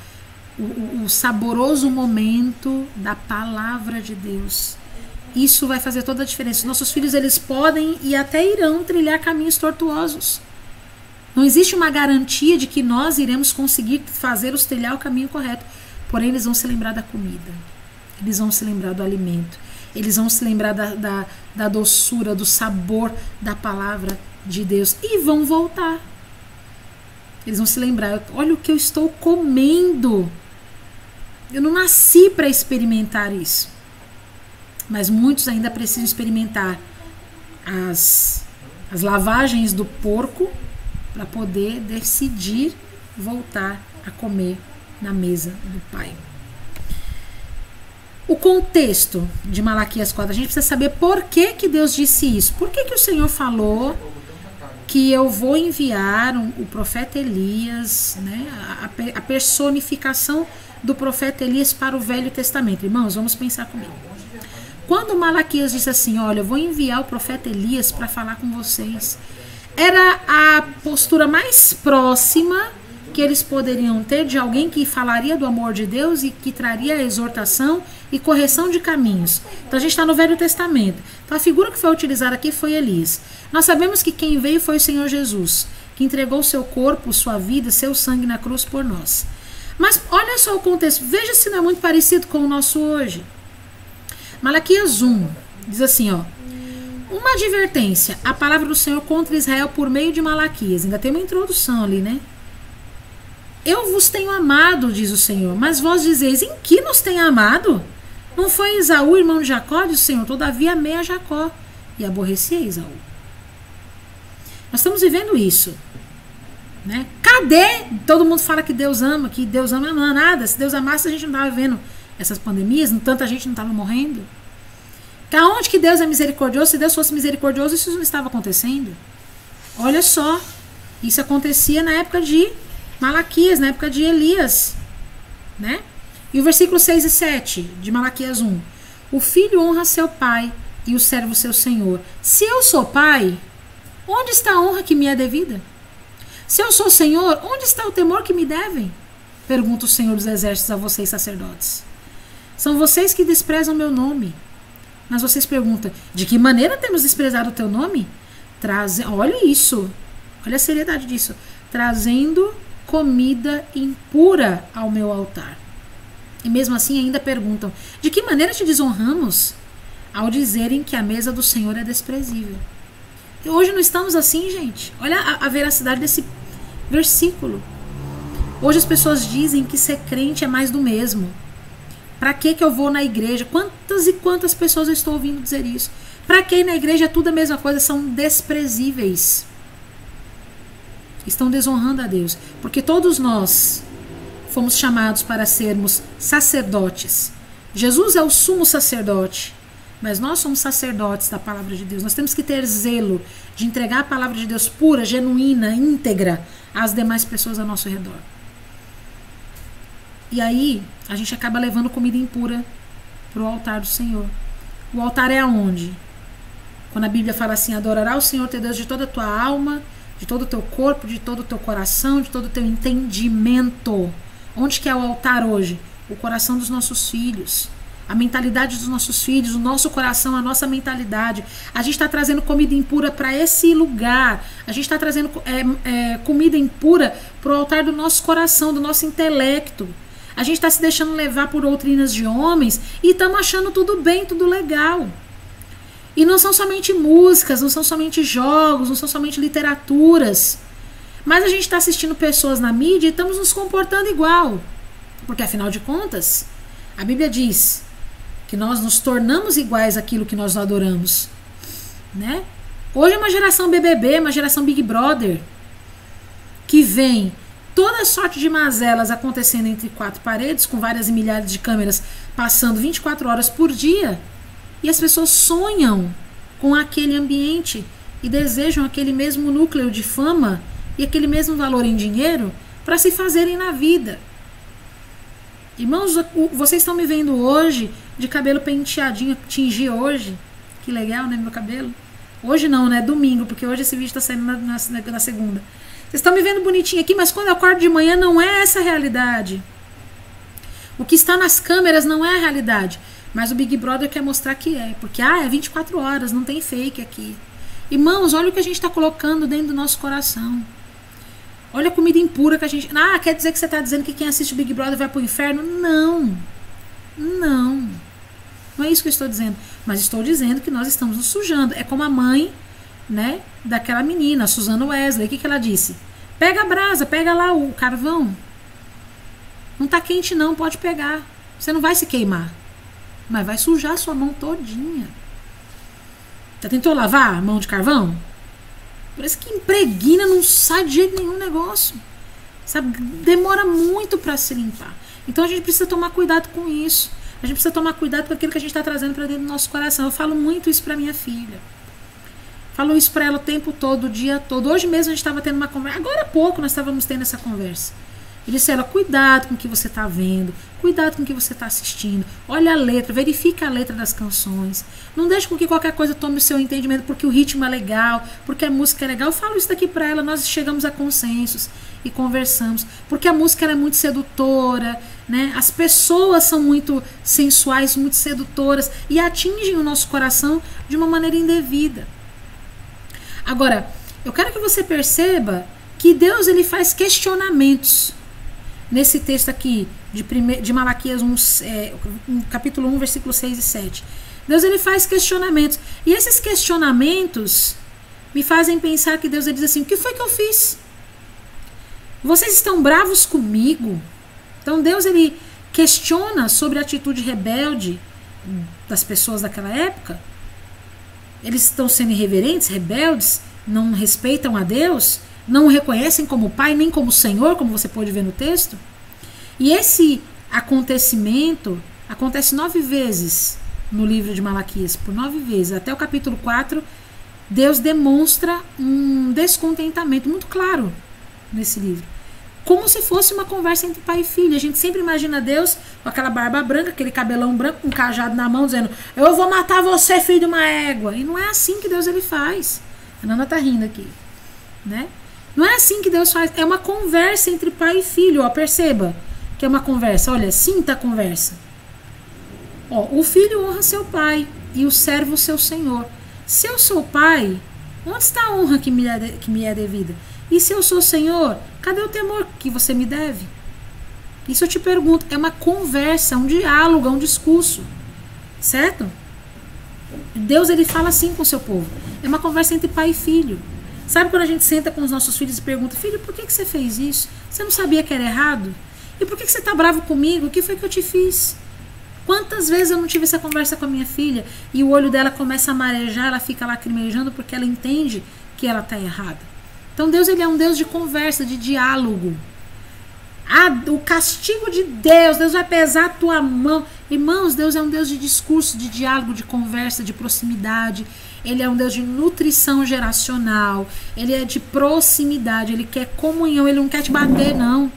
o saboroso momento da palavra de Deus. Isso vai fazer toda a diferença. Nossos filhos, eles podem e até irão trilhar caminhos tortuosos. Não existe uma garantia de que nós iremos conseguir fazê-los trilhar o caminho correto. Porém, eles vão se lembrar da comida. Eles vão se lembrar do alimento. Eles vão se lembrar da doçura, do sabor da palavra de Deus. E vão voltar. Eles vão se lembrar. Olha o que eu estou comendo. Eu não nasci para experimentar isso. Mas muitos ainda precisam experimentar as lavagens do porco para poder decidir voltar a comer na mesa do Pai. O contexto de Malaquias 4, a gente precisa saber por que Deus disse isso. Por que o Senhor falou que eu vou enviar o profeta Elias, né, a personificação do profeta Elias para o Velho Testamento? Irmãos, vamos pensar comigo. Quando Malaquias disse assim, olha, eu vou enviar o profeta Elias para falar com vocês, era a postura mais próxima que eles poderiam ter de alguém que falaria do amor de Deus e que traria a exortação e correção de caminhos. Então a gente está no Velho Testamento. Então a figura que foi utilizada aqui foi Elias. Nós sabemos que quem veio foi o Senhor Jesus, que entregou seu corpo, sua vida, seu sangue na cruz por nós. Mas olha só o contexto, veja se não é muito parecido com o nosso hoje. Malaquias 1 diz assim, ó, uma advertência, a palavra do Senhor contra Israel por meio de Malaquias. Ainda tem uma introdução ali, né? Eu vos tenho amado, diz o Senhor, mas vós dizeis, em que nos tem amado? Não foi Esaú, irmão de Jacó, diz o Senhor, todavia amei a Jacó e aborreci a Esaú. Nós estamos vivendo isso, né? Cadê? Todo mundo fala que Deus ama não é nada. Se Deus amasse, a gente não estava vivendo essas pandemias, tanta gente não estava morrendo. Aonde que Deus é misericordioso? Se Deus fosse misericordioso, isso não estava acontecendo. Olha só, isso acontecia na época de Malaquias, na época de Elias, né? E o versículo 6 e 7 de Malaquias 1. O filho honra seu pai e o servo seu senhor. Se eu sou pai, onde está a honra que me é devida? Se eu sou senhor, onde está o temor que me devem? Pergunta o Senhor dos Exércitos a vocês, sacerdotes. São vocês que desprezam meu nome. Mas vocês perguntam, de que maneira temos desprezado o teu nome? Olha isso, olha a seriedade disso. Trazendo comida impura ao meu altar. E mesmo assim ainda perguntam, de que maneira te desonramos? Ao dizerem que a mesa do Senhor é desprezível. E hoje não estamos assim, gente. Olha a veracidade desse versículo. Hoje as pessoas dizem que ser crente é mais do mesmo. Para que eu vou na igreja? Quantas e quantas pessoas eu estou ouvindo dizer isso? Para que ir na igreja é tudo a mesma coisa, são desprezíveis. Estão desonrando a Deus. Porque todos nós fomos chamados para sermos sacerdotes. Jesus é o sumo sacerdote. Mas nós somos sacerdotes da palavra de Deus. Nós temos que ter zelo de entregar a palavra de Deus pura, genuína, íntegra às demais pessoas ao nosso redor. E aí, a gente acaba levando comida impura para o altar do Senhor. O altar é aonde? Quando a Bíblia fala assim, adorará o Senhor teu Deus de toda a tua alma, de todo o teu corpo, de todo o teu coração, de todo o teu entendimento. Onde que é o altar hoje? O coração dos nossos filhos. A mentalidade dos nossos filhos, o nosso coração, a nossa mentalidade. A gente está trazendo comida impura para esse lugar. A gente está trazendo comida impura para o altar do nosso coração, do nosso intelecto. A gente está se deixando levar por doutrinas de homens e estamos achando tudo bem, tudo legal. E não são somente músicas, não são somente jogos, não são somente literaturas. Mas a gente está assistindo pessoas na mídia e estamos nos comportando igual. Porque afinal de contas, a Bíblia diz que nós nos tornamos iguais àquilo que nós adoramos, né? Hoje é uma geração BBB, uma geração Big Brother, que vem toda sorte de mazelas acontecendo entre quatro paredes, com várias milhares de câmeras passando 24 horas por dia, e as pessoas sonham com aquele ambiente e desejam aquele mesmo núcleo de fama e aquele mesmo valor em dinheiro para se fazerem na vida. Irmãos, vocês estão me vendo hoje de cabelo penteadinho, tingi hoje. Que legal, né, meu cabelo? Hoje não, né? Domingo, porque hoje esse vídeo está saindo na segunda. Vocês estão me vendo bonitinho aqui, mas quando eu acordo de manhã não é essa a realidade. O que está nas câmeras não é a realidade. Mas o Big Brother quer mostrar que é. Porque, é 24 horas, não tem fake aqui. Irmãos, olha o que a gente está colocando dentro do nosso coração. Olha a comida impura que a gente... quer dizer que você está dizendo que quem assiste o Big Brother vai para o inferno? Não. Não. Não é isso que eu estou dizendo. Mas estou dizendo que nós estamos nos sujando. É como a mãe, né, daquela menina, a Suzana Wesley. O que ela disse? Pega a brasa, pega lá o carvão. Não está quente não, pode pegar. Você não vai se queimar. Mas vai sujar a sua mão todinha. Já tentou lavar a mão de carvão? Parece que impregna, não sai de jeito nenhum negócio. Sabe? Demora muito para se limpar. Então a gente precisa tomar cuidado com isso. A gente precisa tomar cuidado com aquilo que a gente está trazendo para dentro do nosso coração. Eu falo muito isso para minha filha. Falo isso para ela o tempo todo, o dia todo. Hoje mesmo a gente estava tendo uma conversa. Agora há pouco nós estávamos tendo essa conversa. Eu disse a ela, cuidado com o que você está vendo, cuidado com o que você está assistindo, olha a letra, verifica a letra das canções, não deixe com que qualquer coisa tome o seu entendimento porque o ritmo é legal, porque a música é legal. Eu falo isso daqui para ela, nós chegamos a consensos e conversamos, porque a música ela é muito sedutora, né? As pessoas são muito sensuais, muito sedutoras e atingem o nosso coração de uma maneira indevida. Agora, eu quero que você perceba que Deus ele faz questionamentos. Nesse texto aqui, de Malaquias 1, capítulo 1, versículo 6 e 7. Deus ele faz questionamentos. E esses questionamentos me fazem pensar que Deus ele diz assim, o que foi que eu fiz? Vocês estão bravos comigo? Então Deus ele questiona sobre a atitude rebelde das pessoas daquela época. Eles estão sendo irreverentes, rebeldes, não respeitam a Deus, não o reconhecem como Pai, nem como Senhor, como você pode ver no texto. E esse acontecimento acontece 9 vezes no livro de Malaquias, por 9 vezes. Até o capítulo 4, Deus demonstra um descontentamento muito claro nesse livro. Como se fosse uma conversa entre pai e filho. A gente sempre imagina Deus com aquela barba branca, aquele cabelão branco, com um cajado na mão, dizendo, eu vou matar você, filho de uma égua. E não é assim que Deus ele faz. A Nana tá rindo aqui, né? Não é assim que Deus faz, é uma conversa entre pai e filho, ó, perceba que é uma conversa, olha, sinta a conversa. Ó, o filho honra seu pai e o servo seu senhor. Se eu sou pai, onde está a honra que me é devida? E se eu sou senhor, cadê o temor que você me deve? Isso eu te pergunto, é uma conversa, um diálogo, um discurso, certo? Deus ele fala assim com o seu povo, é uma conversa entre pai e filho. Sabe quando a gente senta com os nossos filhos e pergunta, filho, por que você fez isso? Você não sabia que era errado? E por que você está bravo comigo? O que foi que eu te fiz? Quantas vezes eu não tive essa conversa com a minha filha e o olho dela começa a marejar, ela fica lacrimejando porque ela entende que ela está errada. Então Deus ele é um Deus de conversa, de diálogo. O castigo de Deus, Deus vai pesar a tua mão. Irmãos, Deus é um Deus de discurso, de diálogo, de conversa, de proximidade. Ele é um Deus de nutrição geracional. Ele é de proximidade, ele quer comunhão, ele não quer te bater, não.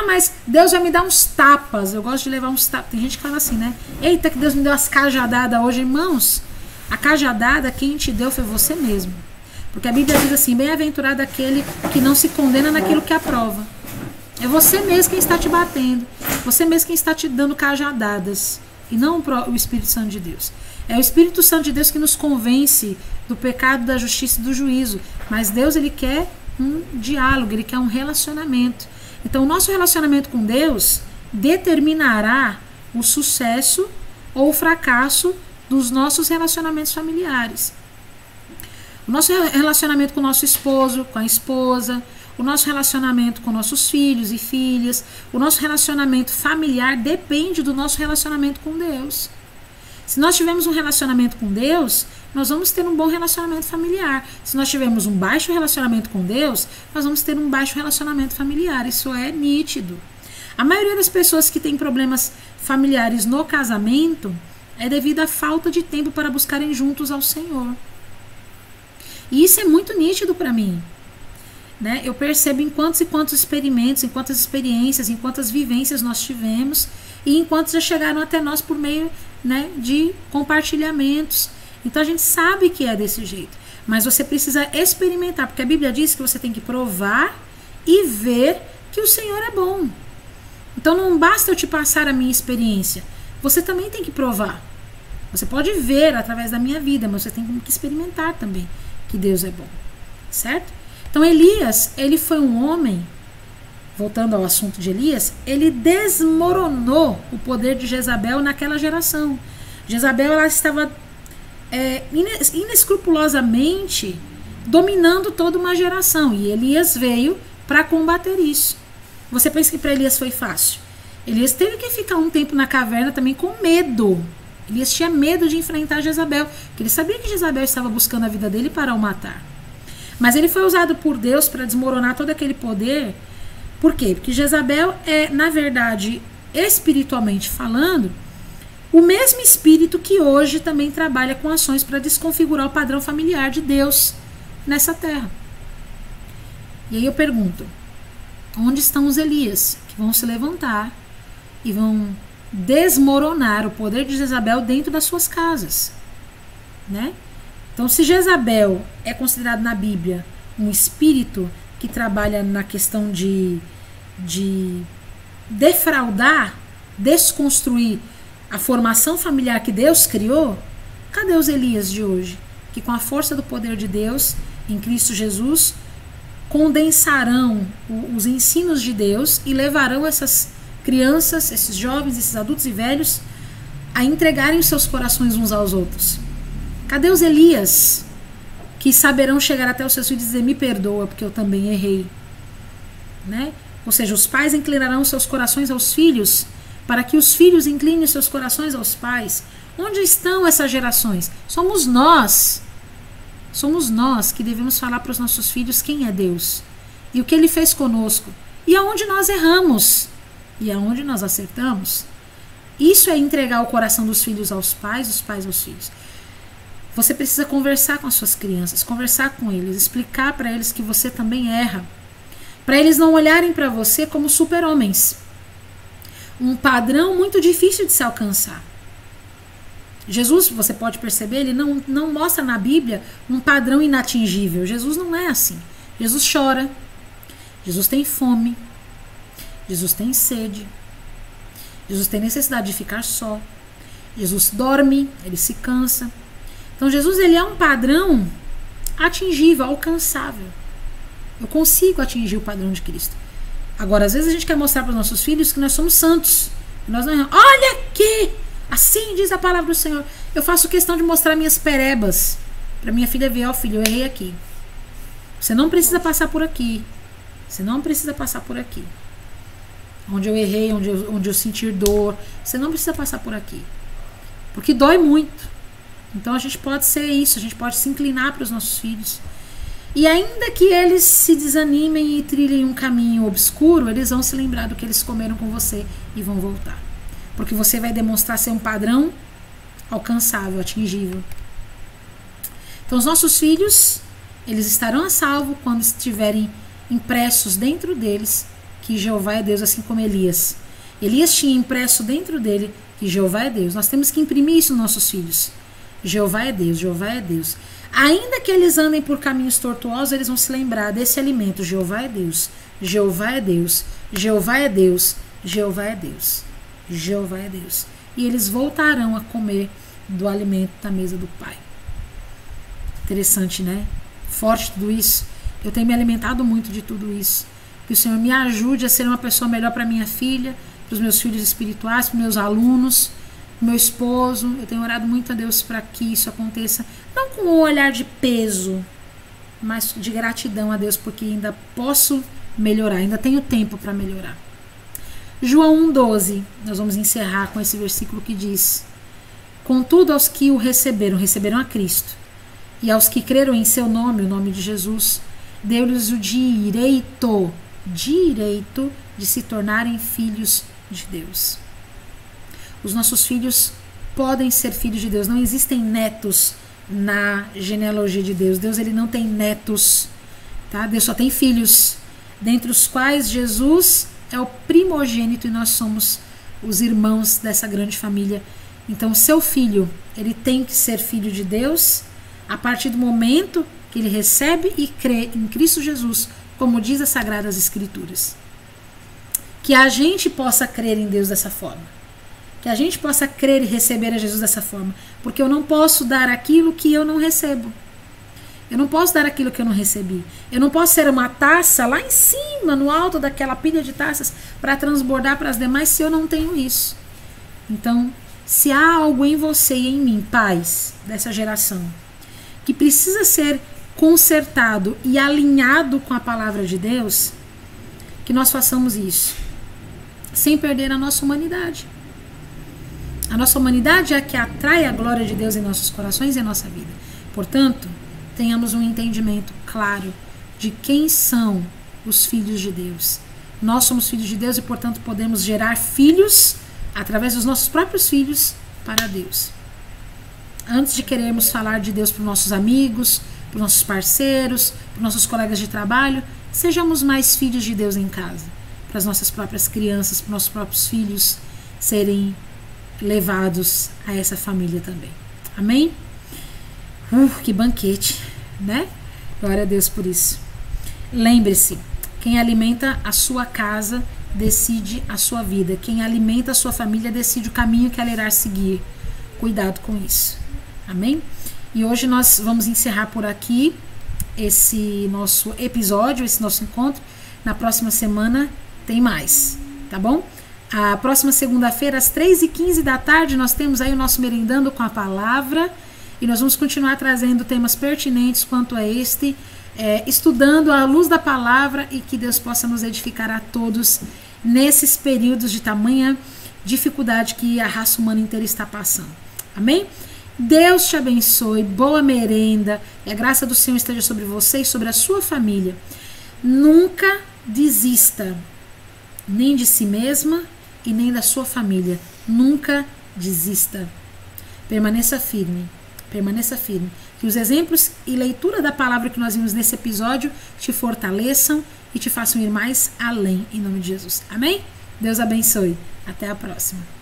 Mas Deus vai me dar uns tapas. Eu gosto de levar uns tapas. Tem gente que fala assim, né? Eita, que Deus me deu as cajadadas hoje. Irmãos, a cajadada quem te deu foi você mesmo. Porque a Bíblia diz assim, bem-aventurado aquele que não se condena naquilo que aprova. É você mesmo quem está te batendo. Você mesmo quem está te dando cajadadas. E não o Espírito Santo de Deus. É o Espírito Santo de Deus que nos convence do pecado, da justiça e do juízo. Mas Deus, ele quer um diálogo, ele quer um relacionamento. Então, o nosso relacionamento com Deus determinará o sucesso ou o fracasso dos nossos relacionamentos familiares. O nosso relacionamento com o nosso esposo, com a esposa, o nosso relacionamento com nossos filhos e filhas, o nosso relacionamento familiar depende do nosso relacionamento com Deus. Se nós tivermos um relacionamento com Deus, nós vamos ter um bom relacionamento familiar. Se nós tivermos um baixo relacionamento com Deus, nós vamos ter um baixo relacionamento familiar. Isso é nítido. A maioria das pessoas que têm problemas familiares no casamento é devido à falta de tempo para buscarem juntos ao Senhor. E isso é muito nítido para mim. Né? Eu percebo em quantos e quantos experimentos, em quantas experiências, em quantas vivências nós tivemos e em quantos já chegaram até nós por meio, né, de compartilhamentos. Então a gente sabe que é desse jeito, mas você precisa experimentar, porque a Bíblia diz que você tem que provar e ver que o Senhor é bom. Então não basta eu te passar a minha experiência, você também tem que provar. Você pode ver através da minha vida, mas você tem que experimentar também que Deus é bom, certo? Então Elias, ele foi um homem, voltando ao assunto de Elias, ele desmoronou o poder de Jezabel naquela geração. Jezabel, ela estava inescrupulosamente dominando toda uma geração, e Elias veio para combater isso. Você pensa que para Elias foi fácil? Elias teve que ficar um tempo na caverna também com medo. Elias tinha medo de enfrentar Jezabel, porque ele sabia que Jezabel estava buscando a vida dele para o matar. Mas ele foi usado por Deus para desmoronar todo aquele poder. Por quê? Porque Jezabel é, na verdade, espiritualmente falando, o mesmo espírito que hoje também trabalha com ações para desconfigurar o padrão familiar de Deus nessa terra. E aí eu pergunto, onde estão os Elias que vão se levantar e vão desmoronar o poder de Jezabel dentro das suas casas, né? Então, se Jezabel é considerado na Bíblia um espírito que trabalha na questão de defraudar, desconstruir a formação familiar que Deus criou, cadê os Elias de hoje? Que com a força do poder de Deus, em Cristo Jesus, condensarão os ensinos de Deus e levarão essas crianças, esses jovens, esses adultos e velhos a entregarem os seus corações uns aos outros. Cadê os Elias que saberão chegar até os seus filhos e dizer: me perdoa porque eu também errei, né? Ou seja, os pais inclinarão seus corações aos filhos para que os filhos inclinem seus corações aos pais. Onde estão essas gerações? Somos nós que devemos falar para os nossos filhos quem é Deus e o que Ele fez conosco e aonde nós erramos e aonde nós acertamos. Isso é entregar o coração dos filhos aos pais, dos pais aos filhos. Você precisa conversar com as suas crianças, conversar com eles, explicar para eles que você também erra, para eles não olharem para você como super-homens. Um padrão muito difícil de se alcançar. Jesus, você pode perceber, ele não mostra na Bíblia um padrão inatingível. Jesus não é assim. Jesus chora, Jesus tem fome, Jesus tem sede, Jesus tem necessidade de ficar só, Jesus dorme, ele se cansa. Então Jesus, ele é um padrão atingível, alcançável. Eu consigo atingir o padrão de Cristo. Agora, às vezes a gente quer mostrar para os nossos filhos que nós somos santos. Que nós não erramos. Olha aqui! Assim diz a palavra do Senhor. Eu faço questão de mostrar minhas perebas para minha filha ver: ó, filho, eu errei aqui. Você não precisa passar por aqui. Você não precisa passar por aqui. Onde eu errei, onde eu sentir dor. Você não precisa passar por aqui. Porque dói muito. Então a gente pode ser isso, a gente pode se inclinar para os nossos filhos. E ainda que eles se desanimem e trilhem um caminho obscuro, eles vão se lembrar do que eles comeram com você e vão voltar. Porque você vai demonstrar ser um padrão alcançável, atingível. Então os nossos filhos, eles estarão a salvo quando estiverem impressos dentro deles que Jeová é Deus, assim como Elias. Elias tinha impresso dentro dele que Jeová é Deus. Nós temos que imprimir isso nos nossos filhos. Jeová é Deus, Jeová é Deus. Ainda que eles andem por caminhos tortuosos, eles vão se lembrar desse alimento. Jeová é Deus, Jeová é Deus, Jeová é Deus, Jeová é Deus, Jeová é Deus. E eles voltarão a comer do alimento da mesa do Pai. Interessante, né? Forte tudo isso. Eu tenho me alimentado muito de tudo isso. Que o Senhor me ajude a ser uma pessoa melhor para minha filha, para os meus filhos espirituais, para os meus alunos, meu esposo. Eu tenho orado muito a Deus para que isso aconteça, não com um olhar de peso, mas de gratidão a Deus, porque ainda posso melhorar, ainda tenho tempo para melhorar. João 1,12, nós vamos encerrar com esse versículo que diz: Contudo, aos que o receberam a Cristo, e aos que creram em seu nome, o nome de Jesus, deu-lhes o direito de se tornarem filhos de Deus. Os nossos filhos podem ser filhos de Deus. Não existem netos na genealogia de Deus. Deus, ele não tem netos, tá? Deus só tem filhos, dentre os quais Jesus é o primogênito e nós somos os irmãos dessa grande família. Então, seu filho, ele tem que ser filho de Deus a partir do momento que ele recebe e crê em Cristo Jesus, como diz as Sagradas Escrituras. Que a gente possa crer em Deus dessa forma. Que a gente possa crer e receber a Jesus dessa forma. Porque eu não posso dar aquilo que eu não recebo. Eu não posso dar aquilo que eu não recebi. Eu não posso ser uma taça lá em cima, no alto daquela pilha de taças, para transbordar para as demais se eu não tenho isso. Então, se há algo em você e em mim, pais dessa geração, que precisa ser consertado e alinhado com a palavra de Deus, que nós façamos isso, sem perder a nossa humanidade. A nossa humanidade é a que atrai a glória de Deus em nossos corações e em nossa vida. Portanto, tenhamos um entendimento claro de quem são os filhos de Deus. Nós somos filhos de Deus e, portanto, podemos gerar filhos através dos nossos próprios filhos para Deus. Antes de querermos falar de Deus para os nossos amigos, para os nossos parceiros, para os nossos colegas de trabalho, sejamos mais filhos de Deus em casa, para as nossas próprias crianças, para os nossos próprios filhos serem levados a essa família também. Amém? Que banquete, né? Glória a Deus por isso. Lembre-se, quem alimenta a sua casa decide a sua vida. Quem alimenta a sua família decide o caminho que ela irá seguir. Cuidado com isso. Amém? E hoje nós vamos encerrar por aqui esse nosso episódio, esse nosso encontro. Na próxima semana tem mais, tá bom? A próxima segunda-feira, às 3h15 da tarde, nós temos aí o nosso Merendando com a Palavra. E nós vamos continuar trazendo temas pertinentes quanto a este, estudando à luz da palavra, e que Deus possa nos edificar a todos nesses períodos de tamanha dificuldade que a raça humana inteira está passando. Amém? Deus te abençoe, boa merenda, e a graça do Senhor esteja sobre você e sobre a sua família. Nunca desista, nem de si mesma e nem da sua família. Nunca desista. Permaneça firme. Permaneça firme. Que os exemplos e leitura da palavra que nós vimos nesse episódio te fortaleçam e te façam ir mais além, em nome de Jesus. Amém? Deus abençoe. Até a próxima.